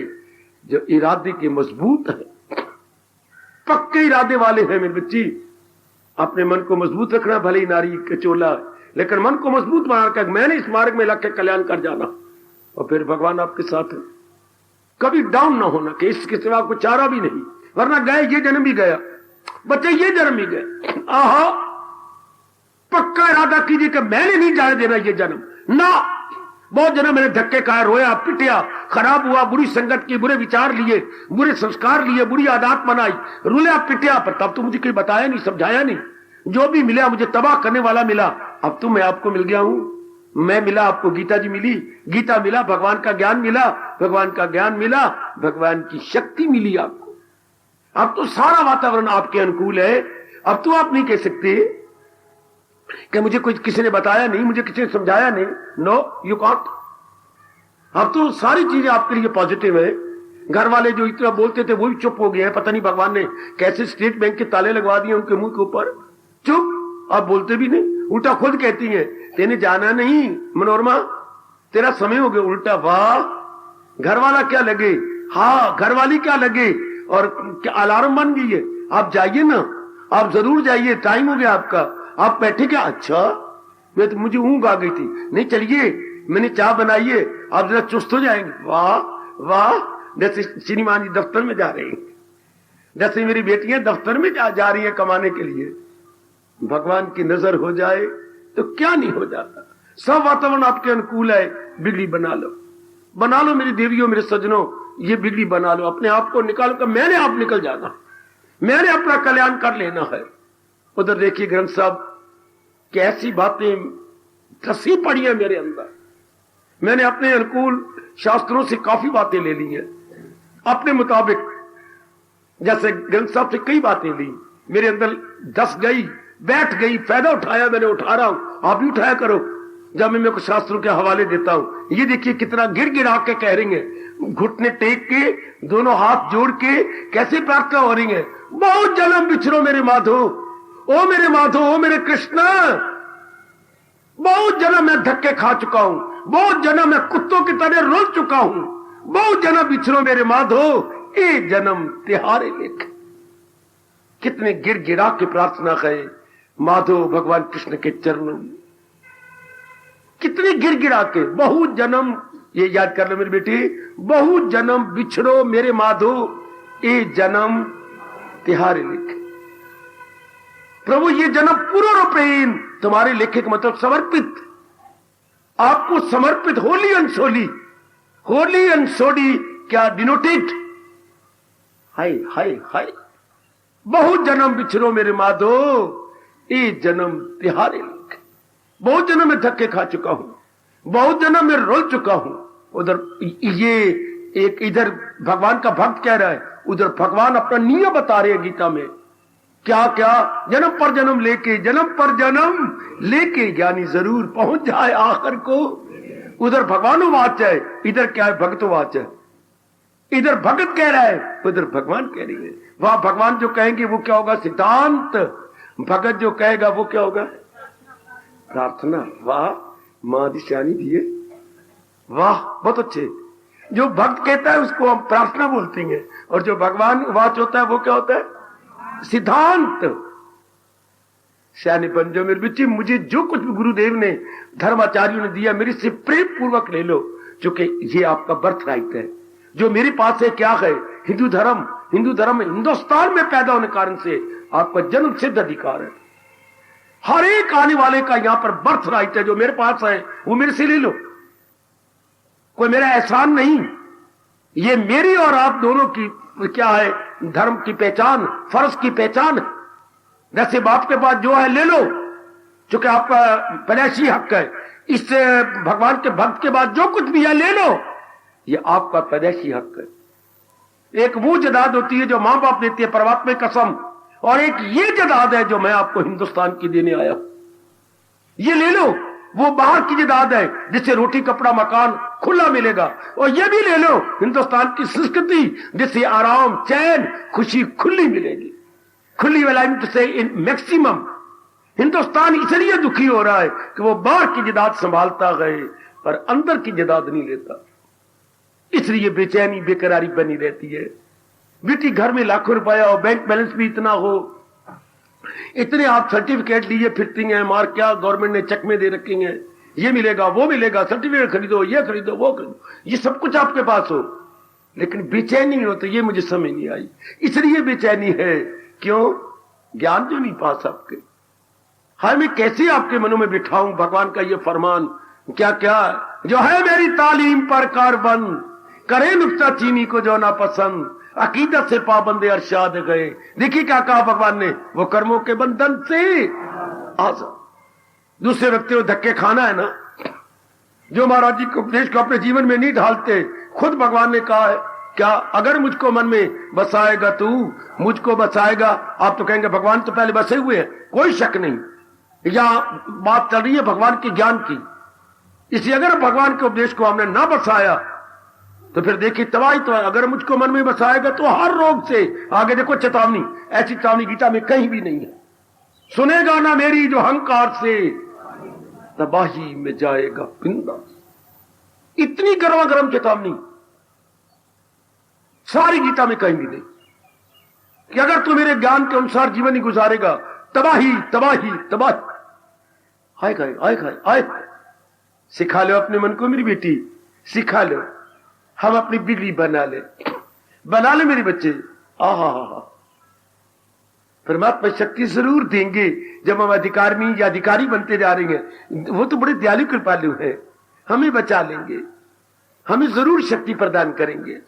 जो इरादे के मजबूत है, पक्के इरादे वाले हैं। मेरी बच्ची, अपने मन को मजबूत रखना, भले ही नारी कचोला, लेकिन मन को मजबूत बनाकर मैंने इस मार्ग में लग के कल्याण कर जाना, और फिर भगवान आपके साथ है। कभी डाउन ना होना कि इसके सिवा कोई चारा भी नहीं, वरना गए ये जन्म भी गया, बच्चे ये जन्म भी गए। आहा, पक्का इरादा कीजिए कि मैंने नहीं जाने देना ये जन्म ना। बहुत जन्म मैंने धक्के खाए, रोया, पिटिया, खराब हुआ, बुरी संगत की, बुरे विचार लिए, बुरे संस्कार लिए, बुरी आदत बनाई, रुलिया पिटिया, पर तब तो मुझे कोई बताया नहीं, समझाया नहीं। जो भी मिला मुझे तबाह करने वाला मिला। अब तो मैं आपको मिल गया हूं, मैं मिला आपको, गीता जी मिली, गीता मिला, भगवान का ज्ञान मिला, भगवान का ज्ञान मिला, भगवान की शक्ति मिली आपको। अब तो सारा वातावरण आपके अनुकूल है। अब तो आप नहीं कह सकते कि मुझे कोई किसी ने बताया नहीं, मुझे किसी ने समझाया नहीं। No, you can't. अब तो सारी चीजें आपके लिए पॉजिटिव है। घर वाले जो इतना बोलते थे वो भी चुप हो गए हैं। पता नहीं भगवान ने कैसे स्टेट बैंक के ताले लगवा दिए उनके मुंह के ऊपर। चुप, आप बोलते भी नहीं। उल्टा खुद कहती है तेने जाना नहीं मनोरमा, तेरा समय हो गया। उल्टा, वाह, घर वाला क्या लगे, हाँ घरवाली क्या लगे, और क्या अलार्म बन गई है। आप जाइए ना, आप जरूर जाइए, टाइम हो गया आपका। आप बैठे क्या? अच्छा, मैं तो मुझे ऊँघ आ गई थी। नहीं चलिए, मैंने चाय बनाई है, आप जरा चुस्त हो जाएंगे। वाह वाह, जैसे श्रीमान जी दफ्तर में जा रहे हैं, जैसे मेरी बेटियां दफ्तर में जा रही है कमाने के लिए। भगवान की नजर हो जाए तो क्या नहीं हो जाता। सब वातावरण आपके अनुकूल है, बिगड़ी बना लो, बना लो मेरी देवियों, मेरे सज्जनों, ये बिगड़ी बना लो। अपने आप को निकाल कर मैंने आप निकल जाना, मैंने अपना कल्याण कर लेना है। उधर देखिए ग्रंथ साहब, कैसी बातें धसी पड़ी है मेरे अंदर। मैंने अपने अनुकूल शास्त्रों से काफी बातें ले ली हैं अपने मुताबिक। जैसे ग्रंथ साहब से कई बातें ली, मेरे अंदर धस गई, बैठ गई, फायदा उठाया, मैंने उठा रहा हूं, आप भी उठाया करो। जब मैं कुछ शास्त्रों के हवाले देता हूं, ये देखिए कितना गिर गिरा के कह रही है, घुटने टेक के, दोनों हाथ जोड़ के कैसे प्रार्थना हो रही है। बहुत जन्म बिछड़ो मेरे माधो, ओ मेरे माधो, ओ मेरे कृष्ण, बहुत जन्म मैं धक्के खा चुका हूं, बहुत जन्म मैं कुत्तों की तरह रोल चुका हूं, बहुत जन्म बिछड़ो मेरे माधो, ए जन्म तिहारे लेख। कितने गिर गिरा के प्रार्थना करे माधो भगवान कृष्ण के चरणों में, कितने गिर गिरा के। बहुत जन्म, ये याद कर लो मेरी बेटी, बहुत जन्म बिछड़ो मेरे माधो, ए जन्म तिहारे लेख। प्रभु ये जन्म पूर्ण रूपेण तुम्हारे लेखे का मतलब समर्पित, आपको समर्पित, होली अनसोली, होली अनसोली क्या डिनोटेड। हाय हाय हाय, बहुत जन्म बिछड़ो मेरे माधो, ए जन्म तिहारे लेख। बहुत जन्म में धक्के खा चुका हूं, बहुत जन्म में रोल चुका हूं। उधर ये एक, इधर भगवान का भक्त कह रहा है, उधर भगवान अपना नियम बता रहे हैं गीता में। क्या क्या, जन्म पर जन्म लेके, जन्म पर जन्म लेके ज्ञानी जरूर पहुंच जाए आखिर को। उधर भगवान वाच है, इधर क्या है, भक्त वाच है। इधर भगत कह रहा है, उधर भगवान कह रही है। वहां भगवान जो कहेंगे वो क्या होगा, सिद्धांत। भगत जो कहेगा वो क्या होगा, प्रार्थना। वाह, मां दी सियानी दिए, वाह, बहुत अच्छे। जो भक्त कहता है उसको हम प्रार्थना बोलते हैं, और जो भगवान वाच होता है वो क्या होता है, सिद्धांत। सियाने बन जो मेरे बच्चे, मुझे जो कुछ भी गुरुदेव ने, धर्माचार्यों ने दिया, मेरे से प्रेम पूर्वक ले लो, क्योंकि ये आपका बर्थ राइट है। जो मेरे पास है क्या है, हिंदू धर्म, हिंदू धर्म हिंदुस्तान में पैदा होने कारण से आपका जन्म सिद्ध अधिकार है। हर एक आने वाले का यहां पर बर्थ राइट है। जो मेरे पास है वो मेरे से ले लो, कोई मेरा एहसान नहीं। ये मेरी और आप दोनों की क्या है, धर्म की पहचान, फर्ज की पहचान। जैसे बाप के पास जो है ले लो, क्योंकि आपका पैदाइशी हक है। इससे भगवान के भक्त के बाद जो कुछ भी है ले लो, ये आपका पैदाइशी हक है। एक वो जदाद होती है जो मां बाप देती है, परमात्मा की कसम, और एक ये जदाद है जो मैं आपको हिंदुस्तान की देने आया हूं, ये ले लो। वो बाहर की जदाद है जिससे रोटी कपड़ा मकान खुला मिलेगा, और ये भी ले लो हिंदुस्तान की संस्कृति जिससे आराम चैन खुशी खुली मिलेगी। खुली वाला से इन मैक्सिमम। हिंदुस्तान इसलिए दुखी हो रहा है कि वो बाहर की जदाद संभालता गए पर अंदर की जदाद नहीं लेता, इसलिए बेचैनी बेकरारी बनी रहती है। बेटी घर में लाखों रुपया हो, बैंक बैलेंस भी इतना हो, इतने आप सर्टिफिकेट लिए फिरती हैं, मार क्या गवर्नमेंट ने चेक में दे रखे हैं, ये मिलेगा वो मिलेगा, सर्टिफिकेट खरीदो, ये खरीदो वो खरीदो, ये सब कुछ आपके पास हो, लेकिन बेचैनी नहीं होती। ये मुझे समझ नहीं आई, इसलिए बेचैनी है। क्यों? ज्ञान जो नहीं पास आपके। हाय, मैं कैसे आपके मनों में बिठाऊं भगवान का ये फरमान, क्या क्या जो है मेरी तालीम पर कारबन, करे नुक्ता चीनी को जो ना पसंद, अकीदत से पाबंदे अरशाद गए। देखिए क्या कहा भगवान ने, वो कर्मों के बंधन से आजाद। दूसरे व्यक्ति को धक्के खाना है ना, जो महाराज जी के उपदेश को अपने जीवन में नहीं ढालते, खुद भगवान ने कहा है क्या अगर मुझको मन में बसाएगा तू, मुझको बसाएगा। आप तो कहेंगे भगवान तो पहले बसे हुए हैं, कोई शक नहीं। यहां बात चल रही है भगवान के ज्ञान की। इसलिए अगर भगवान के उपदेश को हमने ना बसाया तो फिर देखिए तबाही तो है। अगर मुझको मन में बसाएगा तो हर रोग से, आगे देखो चेतावनी, ऐसी चेतावनी गीता में कहीं भी नहीं है। सुनेगा ना मेरी जो अहंकार से, तबाही में जाएगा बिंदा। इतनी गर्मा गर्म चेतावनी सारी गीता में कहीं भी नहीं कि अगर तू मेरे ज्ञान के अनुसार जीवन ही गुजारेगा, तबाही तबाही तबाही। आए खाए आए खाए आए, सिखा लो अपने मन को मेरी बेटी, सिखा लो। हम अपनी बिगड़ी बना ले मेरे बच्चे। आहा, परमात्मा शक्ति जरूर देंगे जब हम अधिकारी या अधिकारी बनते जा रहे हैं। वो तो बड़े दयालु कृपालु है, हमें बचा लेंगे, हमें जरूर शक्ति प्रदान करेंगे।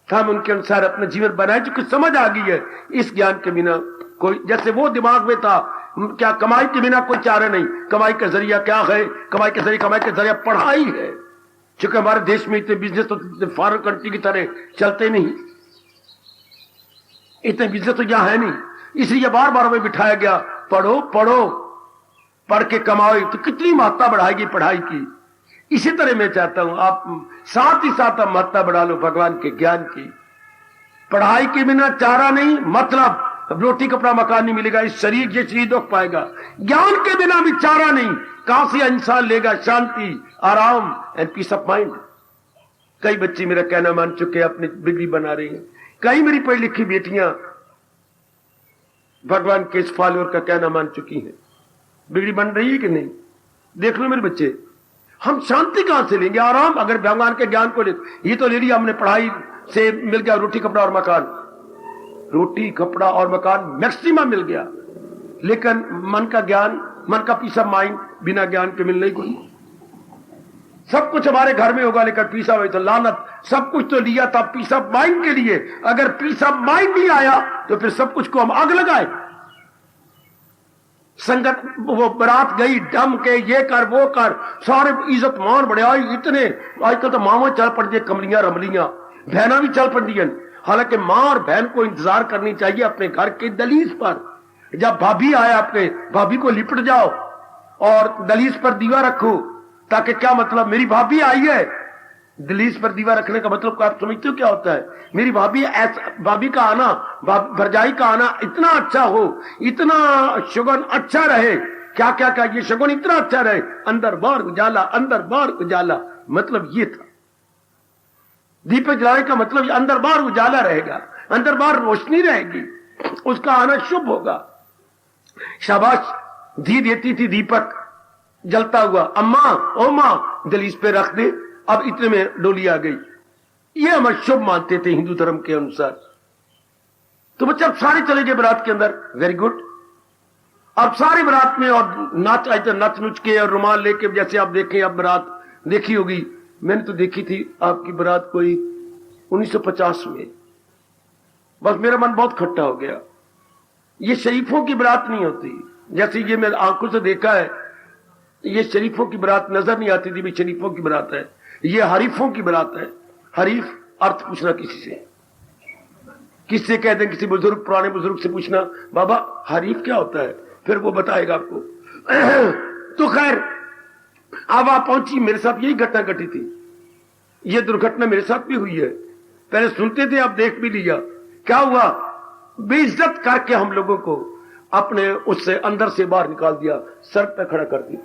हम उनके अनुसार अपना जीवन बनाए। जो कुछ समझ आ गई है इस ज्ञान के बिना कोई, जैसे वो दिमाग में था क्या कमाई के बिना कोई चारा नहीं। कमाई का जरिया क्या है? कमाई का जरिया पढ़ाई है। क्योंकि हमारे देश में इतने बिजनेस तो फॉरेन कंट्री की तरह चलते नहीं, इतने बिजनेस तो यहां है नहीं। इसलिए बार बार हमें बिठाया गया, पढ़ो पढ़ो, पढ़ के कमाओ। तो कितनी महत्ता बढ़ाएगी पढ़ाई की। इसी तरह मैं चाहता हूं आप साथ ही साथ आप महत्ता बढ़ा लो भगवान के ज्ञान की। पढ़ाई के बिना चारा नहीं, मतलब रोटी कपड़ा मकान नहीं मिलेगा, इस शरीर ये शरीर दुख पाएगा। ज्ञान के बिना भी चारा नहीं, कहां से इंसान लेगा शांति, आराम एंड पीस ऑफ माइंड। कई बच्चे मेरा कहना मान चुके हैं, अपनी बिगड़ी बना रही हैं। कई मेरी पढ़ी लिखी बेटियां भगवान के इस फॉलोअर का कहना मान चुकी हैं। बिगड़ी बन रही है कि नहीं? देख लो मेरे बच्चे, हम शांति कहां से लेंगे, आराम? अगर भगवान के ज्ञान को ले, ये तो ले लिया हमने, पढ़ाई से मिल गया रोटी कपड़ा और मकान, रोटी कपड़ा और मकान मैक्सिमम मिल गया, लेकिन मन का ज्ञान, मन का पीस ऑफ माइंड बिना ज्ञान के मिल नहीं कोई। सब कुछ हमारे घर में होगा लेकिन पीस ऑफ, तो लानत। सब कुछ तो लिया था पीस ऑफ माइंड के लिए, अगर पीस ऑफ माइंड नहीं आया तो फिर सब कुछ को हम आग लगाए। संगत वो बारात गई डम के, ये कर वो कर, सारे इज्जत मान बड़े आई इतने। आजकल तो मामा चल पड़ती है, कमलियां रमलियां, बहना भी चल पड़ती है। हालांकि मां और बहन को इंतजार करनी चाहिए अपने घर के दलीज पर। जब भाभी आए अपने भाभी को लिपट जाओ और दलीज पर दीवा रखो, ताकि क्या मतलब, मेरी भाभी आई है। दलीज पर दीवा रखने का मतलब आप समझते हो क्या होता है? मेरी भाभी, ऐसा भाभी का आना, भरजाई का आना इतना अच्छा हो, इतना शगुन अच्छा रहे, क्या क्या क्या ये शगुन इतना अच्छा रहे, अंदर बाहर उजाला, अंदर बाहर उजाला। मतलब ये था दीपक जलाने का मतलब, अंदर बाहर उजाला रहेगा, अंदर बाहर रोशनी रहेगी, उसका आना शुभ होगा। शाबाश, धी देती थी दीपक जलता हुआ, अम्मा ओ मां दलीज पे रख दे, अब इतने में डोली आ गई। ये हम शुभ मानते थे हिंदू धर्म के अनुसार। तो बच्चे अब सारे चले गए बारात के अंदर, वेरी गुड। अब सारी बारात में और नाच आए थे, नच नुच के और रुमाल लेके, जैसे आप देखें, अब बारात देखी होगी, मैंने तो देखी थी आपकी बारात कोई 1950 में। बस मेरा मन बहुत खट्टा हो गया। ये शरीफों की बारात नहीं होती, जैसे ये मैंने आंखों से देखा है, ये शरीफों की बारात नजर नहीं आती थी, भी शरीफों की बारात है, ये हरीफों की बारात है। हरीफ अर्थ पूछना किसी से, किससे कह दें, किसी बुजुर्ग, पुराने बुजुर्ग से पूछना, बाबा हरीफ क्या होता है, फिर वो बताएगा आपको। तो खैर अब आप पहुंची, मेरे साथ यही घटना घटी थी। ये दुर्घटना मेरे साथ भी हुई है, पहले सुनते थे, अब देख भी लिया। क्या हुआ, बेइज्जत करके हम लोगों को अपने उससे अंदर से बाहर निकाल दिया, सड़क पर खड़ा कर दिया।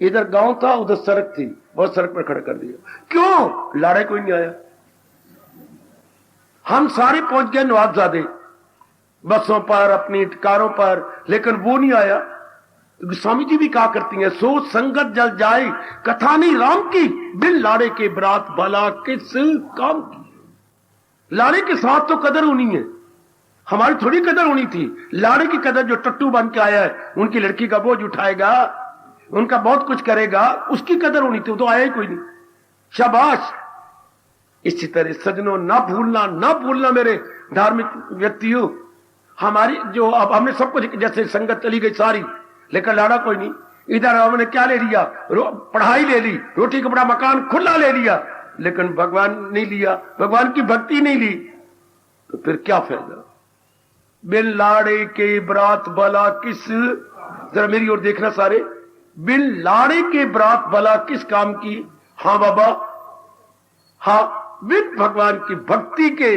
इधर गांव था, उधर सड़क थी, बहुत सड़क पर खड़ा कर दिया। क्यों? लाड़े कोई नहीं आया। हम सारे पहुंच गए नवाबजादे बसों पर, अपनी कारों पर, लेकिन वो नहीं आया। तो स्वामी जी भी कहा करती हैं, सो संगत जल जाए कथा नहीं राम की, बिन लाड़े के बरात भला किस काम की। लाड़े के साथ तो कदर होनी है, हमारी थोड़ी कदर होनी थी। लाड़े की कदर जो टट्टू बन के आया है, उनकी लड़की का बोझ उठाएगा, उनका बहुत कुछ करेगा, उसकी कदर होनी थी। वो तो आया ही कोई नहीं। शाबाश। इसी तरह सजनों, ना भूलना मेरे धार्मिक व्यक्तियों, हमारी जो अब हमने सब कुछ, जैसे संगत चली गई सारी, लेकिन लाड़ा कोई नहीं। इधर हमने क्या ले लिया, पढ़ाई ले ली, रोटी कपड़ा मकान खुला ले लिया, लेकिन भगवान नहीं लिया, भगवान की भक्ति नहीं ली, तो फिर क्या फायदा। बिन लाड़े के बरात भला किस, जरा मेरी ओर देखना सारे, बिन लाड़े के बरात भला किस काम की। हाँ बाबा, हाँ, बिन भगवान की भक्ति के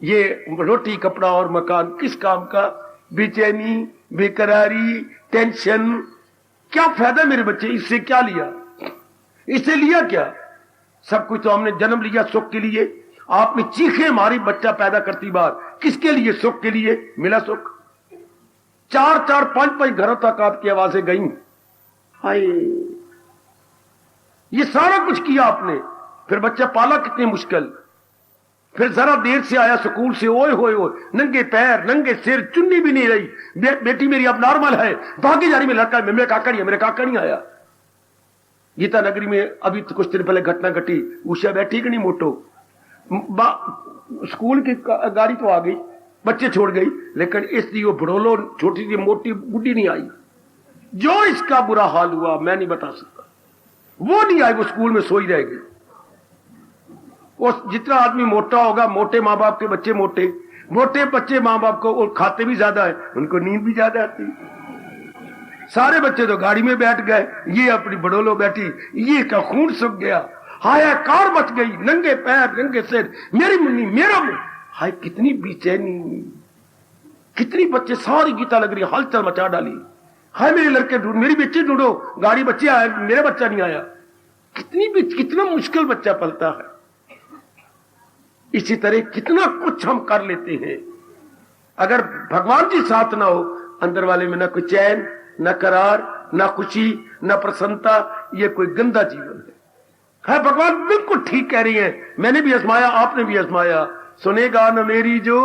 ये रोटी कपड़ा और मकान किस काम का। बेचैनी, बेकरारी, टेंशन, क्या फायदा मेरे बच्चे, इससे क्या लिया, इससे लिया क्या। सब कुछ तो हमने जन्म लिया सुख के लिए, आपने चीखे मारी बच्चा पैदा करती बार, किसके लिए, सुख के लिए, मिला सुख। 4-4, 5-5 घरों तक आपकी आवाजें गई। हाय, ये सारा कुछ किया आपने, फिर बच्चा पाला कितनी मुश्किल, फिर जरा देर से आया स्कूल से, ओए होए होए, नंगे पैर, नंगे सिर, चुन्नी भी नहीं रही, बेटी मेरी अब नॉर्मल है, भागी जा रही, में लड़का मेरे काका नहीं है, मेरे काका नहीं आया। गीता नगरी में अभी तो कुछ दिन पहले घटना घटी, उषा बैठी कि नहीं, मोटो स्कूल की गाड़ी तो आ गई, बच्चे छोड़ गई, लेकिन इसलिए वो बड़ोलो छोटी सी मोटी बुढ़ी नहीं आई। जो इसका बुरा हाल हुआ मैं नहीं बता सकता, वो नहीं आई, वो स्कूल में सोई रह गई। और जितना आदमी मोटा होगा, मोटे माँ बाप के बच्चे मोटे, मोटे बच्चे माँ बाप को, और खाते भी ज्यादा है, उनको नींद भी ज्यादा आती। सारे बच्चे तो गाड़ी में बैठ गए, ये अपनी बड़ोलो बैठी, ये का खून सूख गया, हाहाकार मच गई, नंगे पैर, नंगे सिर, मेरी मुन्नी, मेरा मुंह। हाय, कितनी बेचैनी, कितनी बच्चे, सारी गीता लग रही, हलचल मचा डाली। हाय, मेरे लड़के ढूंढ, मेरी बच्ची ढूंढो, गाड़ी बच्चे आए, मेरा बच्चा नहीं आया। कितना मुश्किल बच्चा पलता है। इसी तरह कितना कुछ हम कर लेते हैं, अगर भगवान जी साथ ना हो, अंदर वाले में ना कोई चैन, न करार, न खुशी, न प्रसन्नता, ये कोई गंदा जीवन है। भगवान बिल्कुल ठीक कह रही है, मैंने भी आजमाया, आपने भी आजमाया, सुनेगा न मेरी जो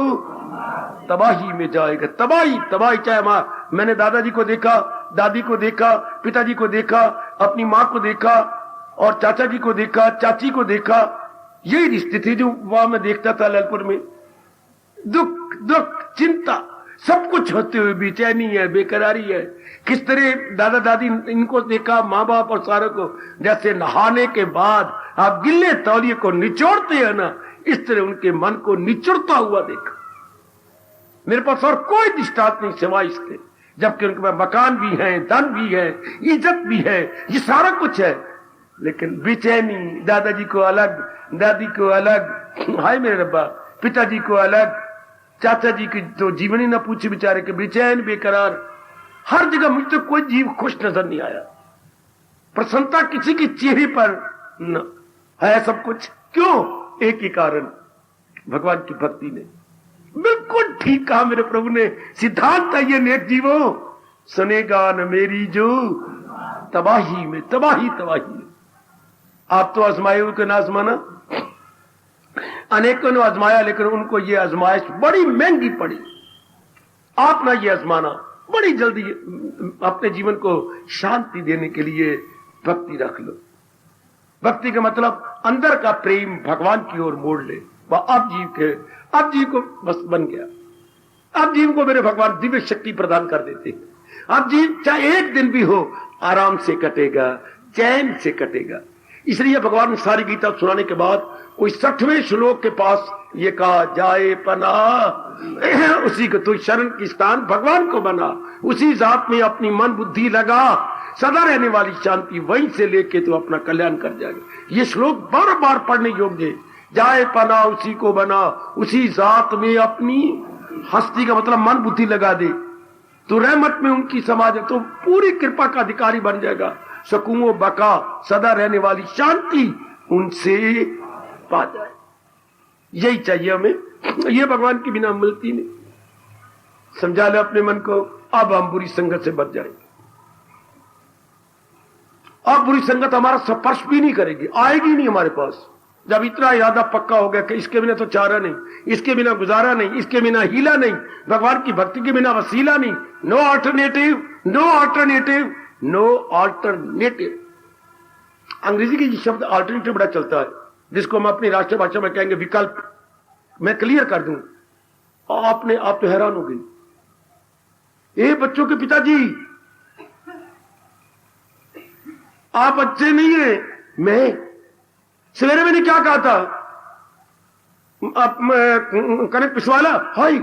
तबाही में जाएगा। तबाही तबाही, चाहे माँ, मैंने दादाजी को देखा, दादी को देखा, पिताजी को देखा, अपनी माँ को देखा, और चाचा जी को देखा, चाची को देखा, यही रिश्ते थे जो वहां मैं देखता था ललपुर में। दुख दुख चिंता सब कुछ होते हुए बेचैनी है, बेकरारी है। किस तरह दादा दादी इनको देखा, माँ बाप और सारों को, जैसे नहाने के बाद आप गिल्ले तौलिए को निचोड़ते हैं ना, इस तरह उनके मन को निचोड़ता हुआ देखा। मेरे पास और कोई दृष्टांत नहीं सिवाय इसके, जबकि उनके पास मकान भी है, धन भी है, इज्जत भी है, ये सारा कुछ है, लेकिन बेचैनी, दादाजी को अलग, दादी को अलग, हाय मेरे रब्बा, पिताजी को अलग, चाचा जी की तो जीवन ही ना पूछे बेचारे के, बेचैन, बेकरार, हर जगह मुझे तो कोई जीव खुश नजर नहीं आया, प्रसन्नता किसी के चेहरे पर न है। सब कुछ क्यों? एक ही कारण, भगवान की भक्ति ने। बिल्कुल ठीक कहा मेरे प्रभु ने, सिद्धांत है ये, नेक जीवो सुनेगा न मेरी जो तबाही में, तबाही तबाही। आप तो आजमाए उनको ना आजमाना, अनेकों ने आजमाया, लेकिन उनको ये आजमाइश बड़ी महंगी पड़ी। आप ना ये आजमाना, बड़ी जल्दी अपने जीवन को शांति देने के लिए भक्ति रख लो। भक्ति का मतलब अंदर का प्रेम भगवान की ओर मोड़ ले। अब जीव को बस बन गया, अब जीव को मेरे भगवान दिव्य शक्ति प्रदान कर देते हैं। अब जीव चाहे एक दिन भी हो, आराम से कटेगा, चैन से कटेगा। इसलिए भगवान ने सारी गीता सुनाने के बाद कोई 60वें श्लोक के पास ये कहा, जाए पनाह उसी को, तू शरण की स्थान भगवान को बना, उसी जात में अपनी मन बुद्धि लगा, सदा रहने वाली शांति वहीं से लेके तो अपना कल्याण कर जाएगा। ये श्लोक बार बार पढ़ने योग्य है। जाए पना उसी को बना, उसी जात में अपनी, हस्ती का मतलब मन बुद्धि लगा दे, तो रहमत में उनकी समाज है, तो पूरी कृपा का अधिकारी बन जाएगा। सकूओ बका, सदा रहने वाली शांति उनसे पा जाए। यही चाहिए हमें, ये भगवान की बिना मिलती नहीं। समझा ले अपने मन को, अब हम बुरी संगत से बच जाएंगे। अब बुरी संगत हमारा स्पर्श भी नहीं करेगी, आएगी नहीं हमारे पास। जब इतना इरादा पक्का हो गया कि इसके बिना तो चारा नहीं, इसके बिना गुजारा नहीं, इसके बिना हीला नहीं, भगवान की भक्ति के बिना वसीला नहीं, no alternative, no alternative, no alternative. अंग्रेजी की शब्द ऑल्टरनेटिव बड़ा चलता है, जिसको हम अपनी राष्ट्रभाषा में कहेंगे विकल्प। मैं क्लियर कर दूं, आप तो हैरान हो गई। ए बच्चों के पिताजी, आप अच्छे नहीं है, मैं सवेरे मैंने क्या कहा था, अब कनक पिसवाला, हाय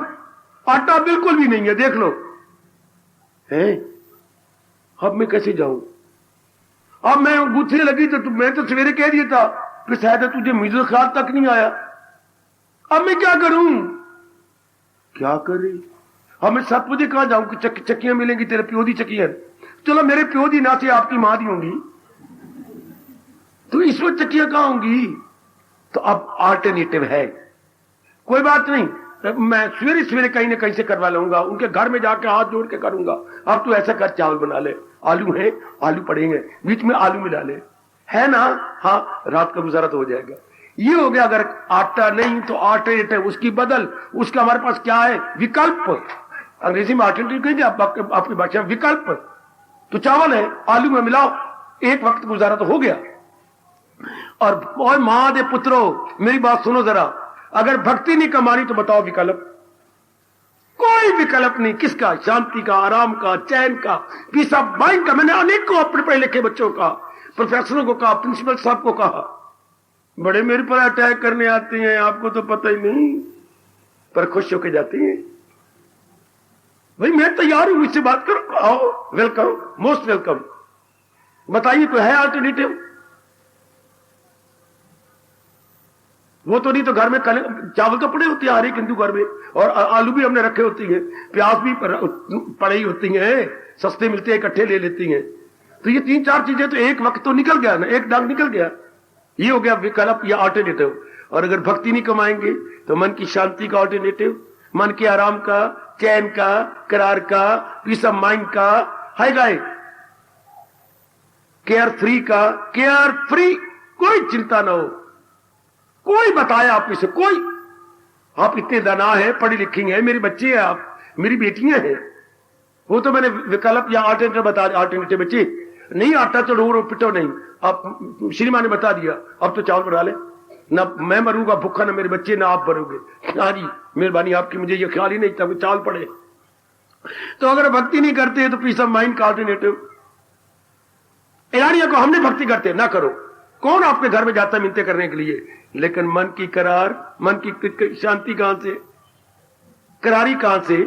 आटा बिल्कुल भी नहीं है, देख लो है। अब मैं कैसे जाऊं? अब मैं गूंथने लगी तो मैं तो सवेरे कह दिया था कि शायद तुझे मुझे ख्याल तक नहीं आया। अब मैं क्या करूं? क्या कर रही? अब मैं 7 बजे कहां जाऊं कि चक्कियां मिलेंगी? तेरे प्यो दी चक्कियां, चलो मेरे प्यो दी ना से आपकी मां दी होंगी, तो इस वक्त चक्कियां कहां होंगी? तो अब अल्टरनेटिव है, कोई बात नहीं, मैं सवेरे सवेरे कहीं ना कहीं से करवा लूंगा, उनके घर में जाके हाथ जोड़ के करूंगा। अब तू ऐसा कर, चावल बना ले, आलू है, आलू पड़ेंगे, बीच में आलू मिला ले, है ना? हाँ, रात का गुजारा तो हो जाएगा। ये हो गया। अगर आटा नहीं तो अल्टरनेटिव, उसकी बदल, उसका हमारे पास क्या है? विकल्प। अंग्रेजी में अल्टरनेटिव कहेंगे, आपकी भाषा में विकल्प। तो चावल है, आलू में मिलाओ, एक वक्त गुजारा तो हो गया। और मां दे पुत्रो, मेरी बात सुनो जरा, अगर भक्ति नहीं कमानी तो बताओ विकल्प? कोई विकल्प नहीं। किसका? शांति का, आराम का, चैन का, पीस ऑफ माइंड का। मैंने अनेकों अपने पढ़े लिखे बच्चों का, प्रोफेसरों को कहा, प्रिंसिपल साहब को कहा, बड़े मेरे पर अटैक करने आते हैं, आपको तो पता ही नहीं, पर खुश होकर जाते हैं। भाई मैं तैयार हूं, इससे बात करो, आओ, वेलकम, मोस्ट वेलकम। बताइए कोई है अल्टरनेटिव? वो तो नहीं तो घर में चावल तो पड़े होते हैं हर एक हिंदू घर में, और आलू भी हमने रखे होती है, प्याज भी पड़ी होती हैं, सस्ते मिलते हैं, इकट्ठे ले लेती हैं। तो ये 3-4 चीजें तो एक वक्त तो निकल गया ना, एक डांग निकल गया। ये हो गया विकल्प या अल्टरनेटिव। और अगर भक्ति नहीं कमाएंगे तो मन की शांति का अल्टरनेटिव, मन के आराम का, चैन का, करार का, पीस ऑफ माइंड का, हाय गाय केयर फ्री का, केयर फ्री, कोई चिंता ना हो। कोई बताए आप में से कोई? आप इतने दाना है, पढ़ी लिखी है, मेरी बच्ची है, आप मेरी बेटियां हैं, वो तो मैंने विकल्प या अल्टरनेटिव बता दिया। अल्टरनेटिव बच्ची नहीं, आटा चढ़ो रो पिटो नहीं, आप श्रीमान ने बता दिया, अब तो चावल बना ले, ना मैं मरूंगा भूखा, ना मेरे बच्चे, ना आप मरोगे। हाँ जी, मेहरबानी आपकी, मुझे ये ख्याल ही नहीं था चावल पड़े। तो अगर भक्ति नहीं करते तो पीस ऑफ माइंड का अल्टरनेटिव। ईरानियों को हमने भक्ति करते, ना करो। कौन आपके घर में जाता है मिन्नतें करने के लिए? लेकिन मन की करार, मन की शांति कहां से, करारी कहां से?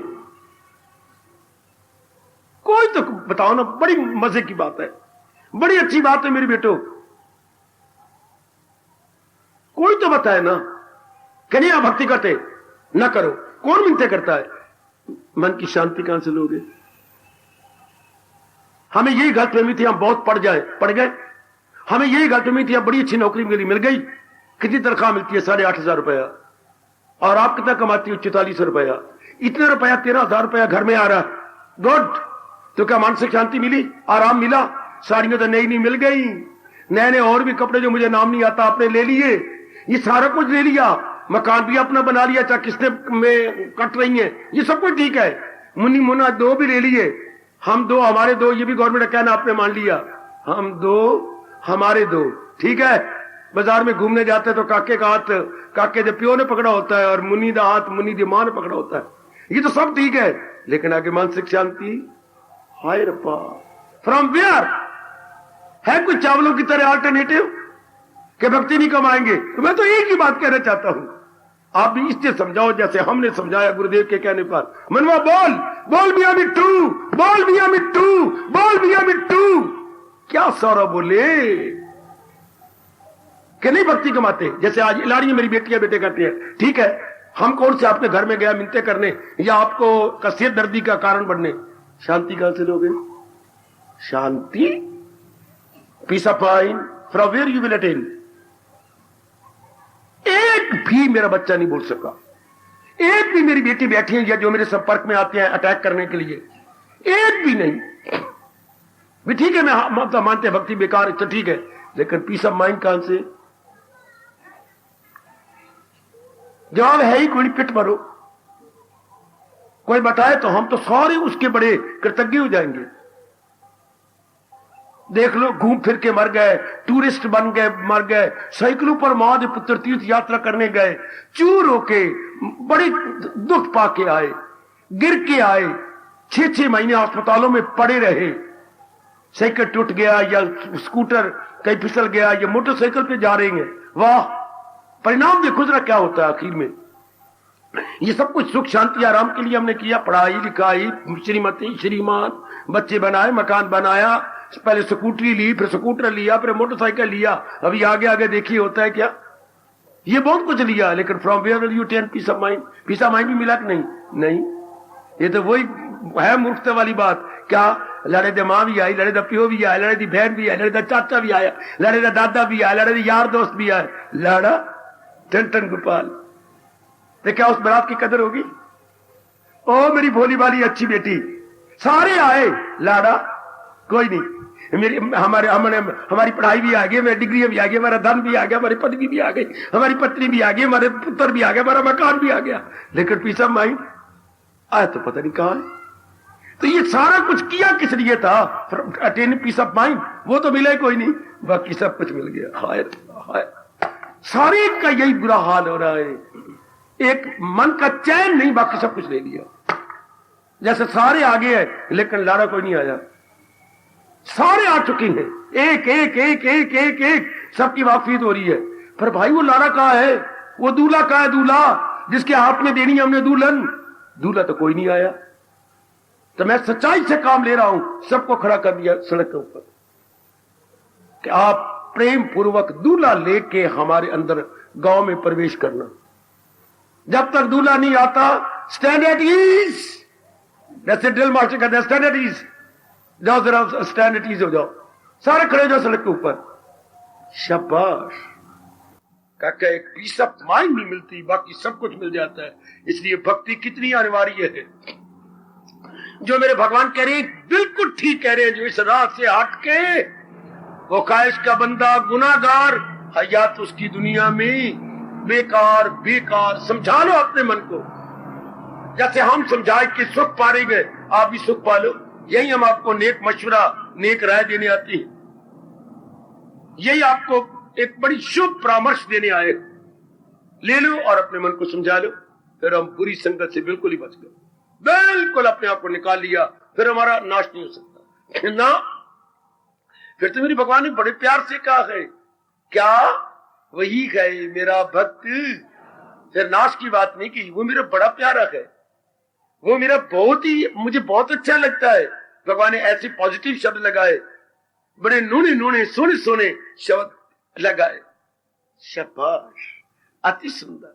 कोई तो बताओ ना। बड़ी मजे की बात है, बड़ी अच्छी बात है मेरे बेटो, कोई तो बताए ना कि नहीं आप भक्ति करते, ना करो। कौन मिन्नतें करता है? मन की शांति कहां से लोगे? हमें यही गलतफहमी थी, हम बहुत पढ़ गए। हमें यही गलतफहमी थी, बड़ी अच्छी नौकरी मिल गई। कितनी तनख्वाह मिलती है? 8,500 रुपया। और आप कितना कमाती हो? 4400 रुपया। इतने रुपया 13,000 रुपया घर में आ रहा, गुड। तो क्या मानसिक शांति मिली, आराम मिला? साड़ियां तो नई मिल गई, नए और भी कपड़े जो मुझे नाम नहीं आता आपने ले लिए, ये सारा कुछ ले लिया, मकान भी अपना बना लिया, चाहे किसने में कट रही है, ये सब कुछ ठीक है। मुन्नी मुन्ना 2 भी ले लिए, हम 2 हमारे 2, ये भी गवर्नमेंट का कहना आपने मान लिया, हम 2 हमारे 2, ठीक है। बाजार में घूमने जाते तो काके का हाथ काके के प्यो ने पकड़ा होता है, और मुन्नी का हाथ मुन्नी की मां ने पकड़ा होता है, ये तो सब ठीक है। लेकिन आगे मानसिक शांति, हाय रब्बा, फ्रॉम वेयर? है कुछ चावलों की तरह अल्टरनेटिव कि भक्ति नहीं कमाएंगे? तो मैं तो एक ही बात कहना चाहता हूं, आप भी इससे समझाओ जैसे हमने समझाया गुरुदेव के कहने पर। मनवा बोल मियां मिट्टू, बोल मियां मिट्टू, बोल मियां मिट्टू। क्या सौरभ बोले कि नहीं भक्ति कमाते? जैसे आज लाड़ी मेरी बेटियां बेटे करते हैं, ठीक है। हम कौन से आपके घर में गया मिन्नतें करने या आपको कसियत दर्दी का कारण बनने? शांति कहां से लोगे? शांति, peace of mind, from where you will attain? एक भी मेरा बच्चा नहीं बोल सका, एक भी मेरी बेटी बैठी है या जो मेरे संपर्क में आते हैं अटैक करने के लिए, एक भी नहीं। भी ठीक है, मैं तो मानते हैं भक्ति बेकार है, ठीक है, लेकिन पीस ऑफ माइंड कहां से? जवाब है ही कोई, पिट मारो। कोई बताए तो हम तो सारे उसके बड़े कृतज्ञ हो जाएंगे। देख लो, घूम फिर के मर गए, टूरिस्ट बन गए, मर गए, साइकिलों पर मां के पुत्र तीर्थ यात्रा करने गए, चूर होके बड़े दुख पाके आए, गिर के आए, 6-6 महीने अस्पतालों में पड़े रहे, साइकिल टूट गया या स्कूटर कहीं फिसल गया या मोटरसाइकिल पे जा रहे हैं, वाह, परिणाम देखो जरा क्या होता है आखिर में। ये सब कुछ सुख शांति आराम के लिए हमने किया, पढ़ाई लिखाई, श्रीमती श्रीमान, बच्चे बनाए, मकान बनाया, पहले स्कूटरी ली, फिर स्कूटर लिया, फिर मोटरसाइकिल लिया, अभी आगे आगे देखिए होता है क्या। ये बहुत कुछ लिया, लेकिन from where will you take peace of mind? Peace of mind भी मिला कि नहीं? नहीं। ये तो वही है मूर्खता वाली बात। क्या लड़े द मां भी आई, लड़े द प्यो भी आया, लड़े दी बहन भी आई, लड़े द चाचा भी आया, लड़े द दादा भी आया, लड़े द यार दोस्त भी आए, लड़ा टन गोपाल। तो क्या उस बारात की कदर होगी? ओ मेरी भोली वाली अच्छी बेटी, सारे आए, लाड़ा कोई नहीं, मेरी हमारी पढ़ाई भी आ गई, मेरी डिग्री भी आ गई, हमारा धन भी आ गया, हमारी पदवी भी आ गई, हमारी पत्नी भी आ गई, हमारे पुत्र भी आ गया, हमारा मकान भी आ गया, लेकिन पीस ऑफ माइंड आया तो पता नहीं कहां है। तो ये सारा कुछ किया किस लिए था? अटेन पीस ऑफ माइंड, वो तो मिला ही कोई नहीं, बाकी सब कुछ मिल गया। हाय हाय, सारे का यही बुरा हाल हो रहा है, एक मन का चैन नहीं, बाकी सब कुछ ले लिया। जैसे सारे आगे हैं लेकिन लाड़ा कोई नहीं आया, सारे आ चुके हैं, एक एक एक एक एक एक सबकी वाकफियत हो रही है, पर भाई वो लाड़ा कहां है? वो दूल्हा कहां है? दूल्हा जिसके हाथ में देनी है हमने दुल्हन, दूल्हा तो कोई नहीं आया। तो मैं सच्चाई से काम ले रहा हूं, सबको खड़ा कर दिया सड़क के ऊपर कि आप प्रेम पूर्वक दूल्हा लेके हमारे अंदर गांव में प्रवेश करना। जब तक दूल्हा नहीं आता, स्टैंड एट ईज, जैसे ड्रिल मास्टर कहते हैं स्टैंड एट ईज, जाओ जरा स्टैंड एट ईज हो जाओ, सारे खड़े हो जाओ सड़क के ऊपर। शाबाश। काका एक पीस ऑफ माइंड नहीं मिलती, बाकी सब कुछ मिल जाता है। इसलिए भक्ति कितनी अनिवार्य है। जो मेरे भगवान कह रहे हैं बिल्कुल ठीक कह रहे हैं, जो इस राह से हट के वो ख्वाहिश का बंदा गुनाहगार, हयात उसकी दुनिया में बेकार बेकार। समझा लो अपने मन को, जैसे हम समझाए कि सुख पा रहे गए, आप भी सुख पा लो। यही हम आपको नेक मशवरा, नेक राय देने आती है, यही आपको एक बड़ी शुभ परामर्श देने आए। ले लो और अपने मन को समझा लो, फिर हम बुरी संगत से बिल्कुल ही बच गए, बिल्कुल अपने आप को निकाल लिया, फिर हमारा नाश नहीं हो सकता ना। फिर तो मेरे भगवान ने बड़े प्यार से कहा है, क्या वही है मेरा भक्त, फिर नाश की बात नहीं की। वो मेरा बड़ा प्यारा है, वो मेरा बहुत ही, मुझे बहुत अच्छा लगता है। भगवान ने ऐसे पॉजिटिव शब्द लगाए, बड़े नूने नूने सोने सोने शब्द लगाए। शाबाश, अति सुंदर।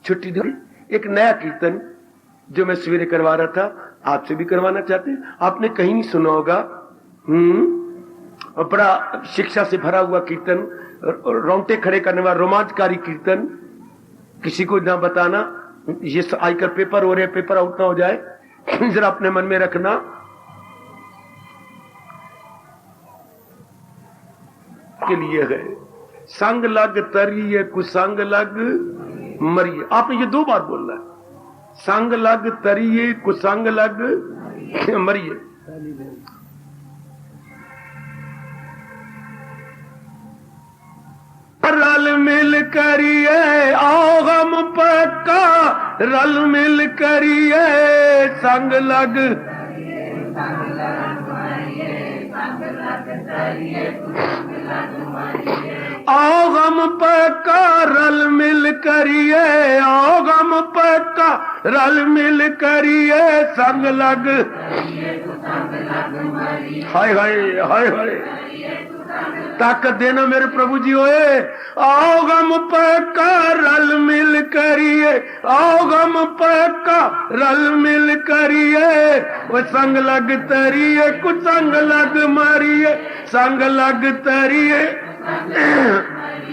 छुट्टी दो, एक नया कीर्तन जो मैं सवेरे करवा रहा था, आपसे भी करवाना चाहते हैं। आपने कहीं नहीं सुना होगा, और बड़ा शिक्षा से भरा हुआ कीर्तन, रोंगटे खड़े करने वाला रोमांचकारी कीर्तन। किसी को ना बताना, ये आजकल पेपर हो रहे, पेपर आउट ना हो जाए, जरा अपने मन में रखना। के लिए है संग लग तरिए कुसंग लग मरिए। आपने ये 2 बार बोलना है, संग लग तरिए कुसंग लग मरिए। रल मिल करिए आओ हम पक्का, रल मिल करिए संग लग, आओ हम पक्का रल मिल करिए, आओ हम पक्का रल मिल करिए संग लग। हाय हाय हाय हाय, ताकत देना मेरे प्रभु जी होए। आओ हम पक्का रल मिल करिए, आओ हम पक्का रल मिल करिए, वो संग लग तरिए कुछ संग लग मारिए, संग लग तरिए।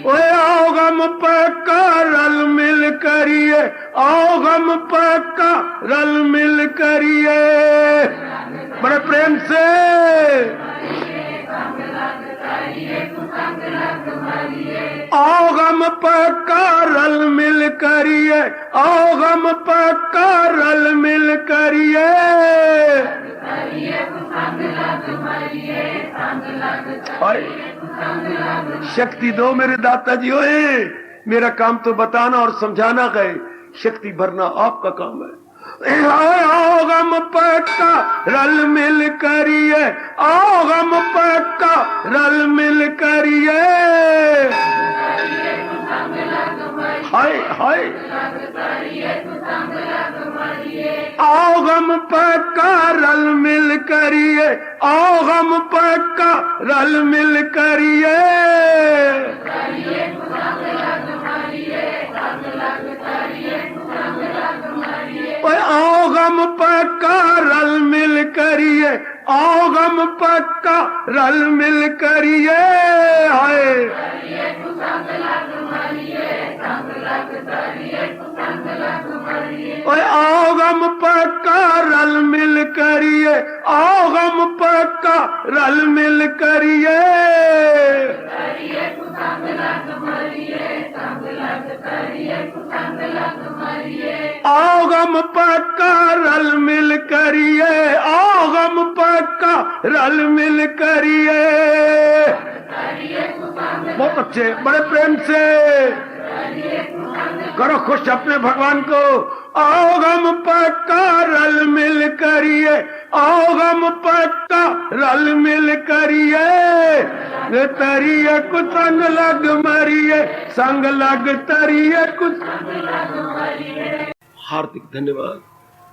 ओए आओ हम पक्का रल मिल करिए, आओ हम पक्का रल मिल करिए। बड़े प्रेम से आओ हम पक्का रल मिल करिए, आओ हम पक्का रल मिल करिए। शक्ति दो मेरे दाता जी होए, मेरा काम तो बताना और समझाना है, शक्ति भरना आपका काम है। आओ गम पक्का रल मिल करिए, आओ गम पक्का रल मिल करिए। हाय हाय आओ गम पक्का रल मिल करिए, आओ गम पक्का रल मिल करिए। आओ गम पक्का रल मिल करिए, आओ गम पक्का रल मिल करिए। हाय आओ गम पक्का रल मिल करिए, आओ गम पक्का रल मिल करिए। आओ गम पक्का रल मिल करिए, आओ गम पक्का रल मिल करिए। बहुत अच्छे, बड़े प्रेम से करो खुश अपने भगवान को। आओ गम पक्का रल मिल करिए, आओ गम पक्का रल मिल करिए। तरिए कुछ संग लग मरिए, संग लग तरिए कुछ। हार्दिक धन्यवाद,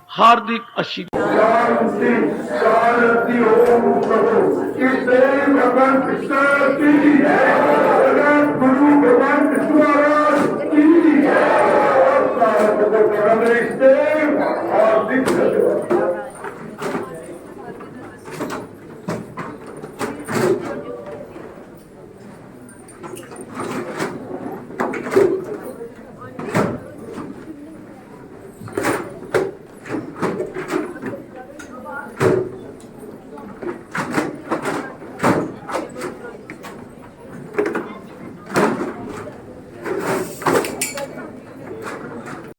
हार्दिक आशीर्वाद। शांति शांति ओम प्रभु। इस देव भगवान कृष्ण की है, गुरु भगवान कृष्ण महाराज की है। और हार्दिक धन्यवाद।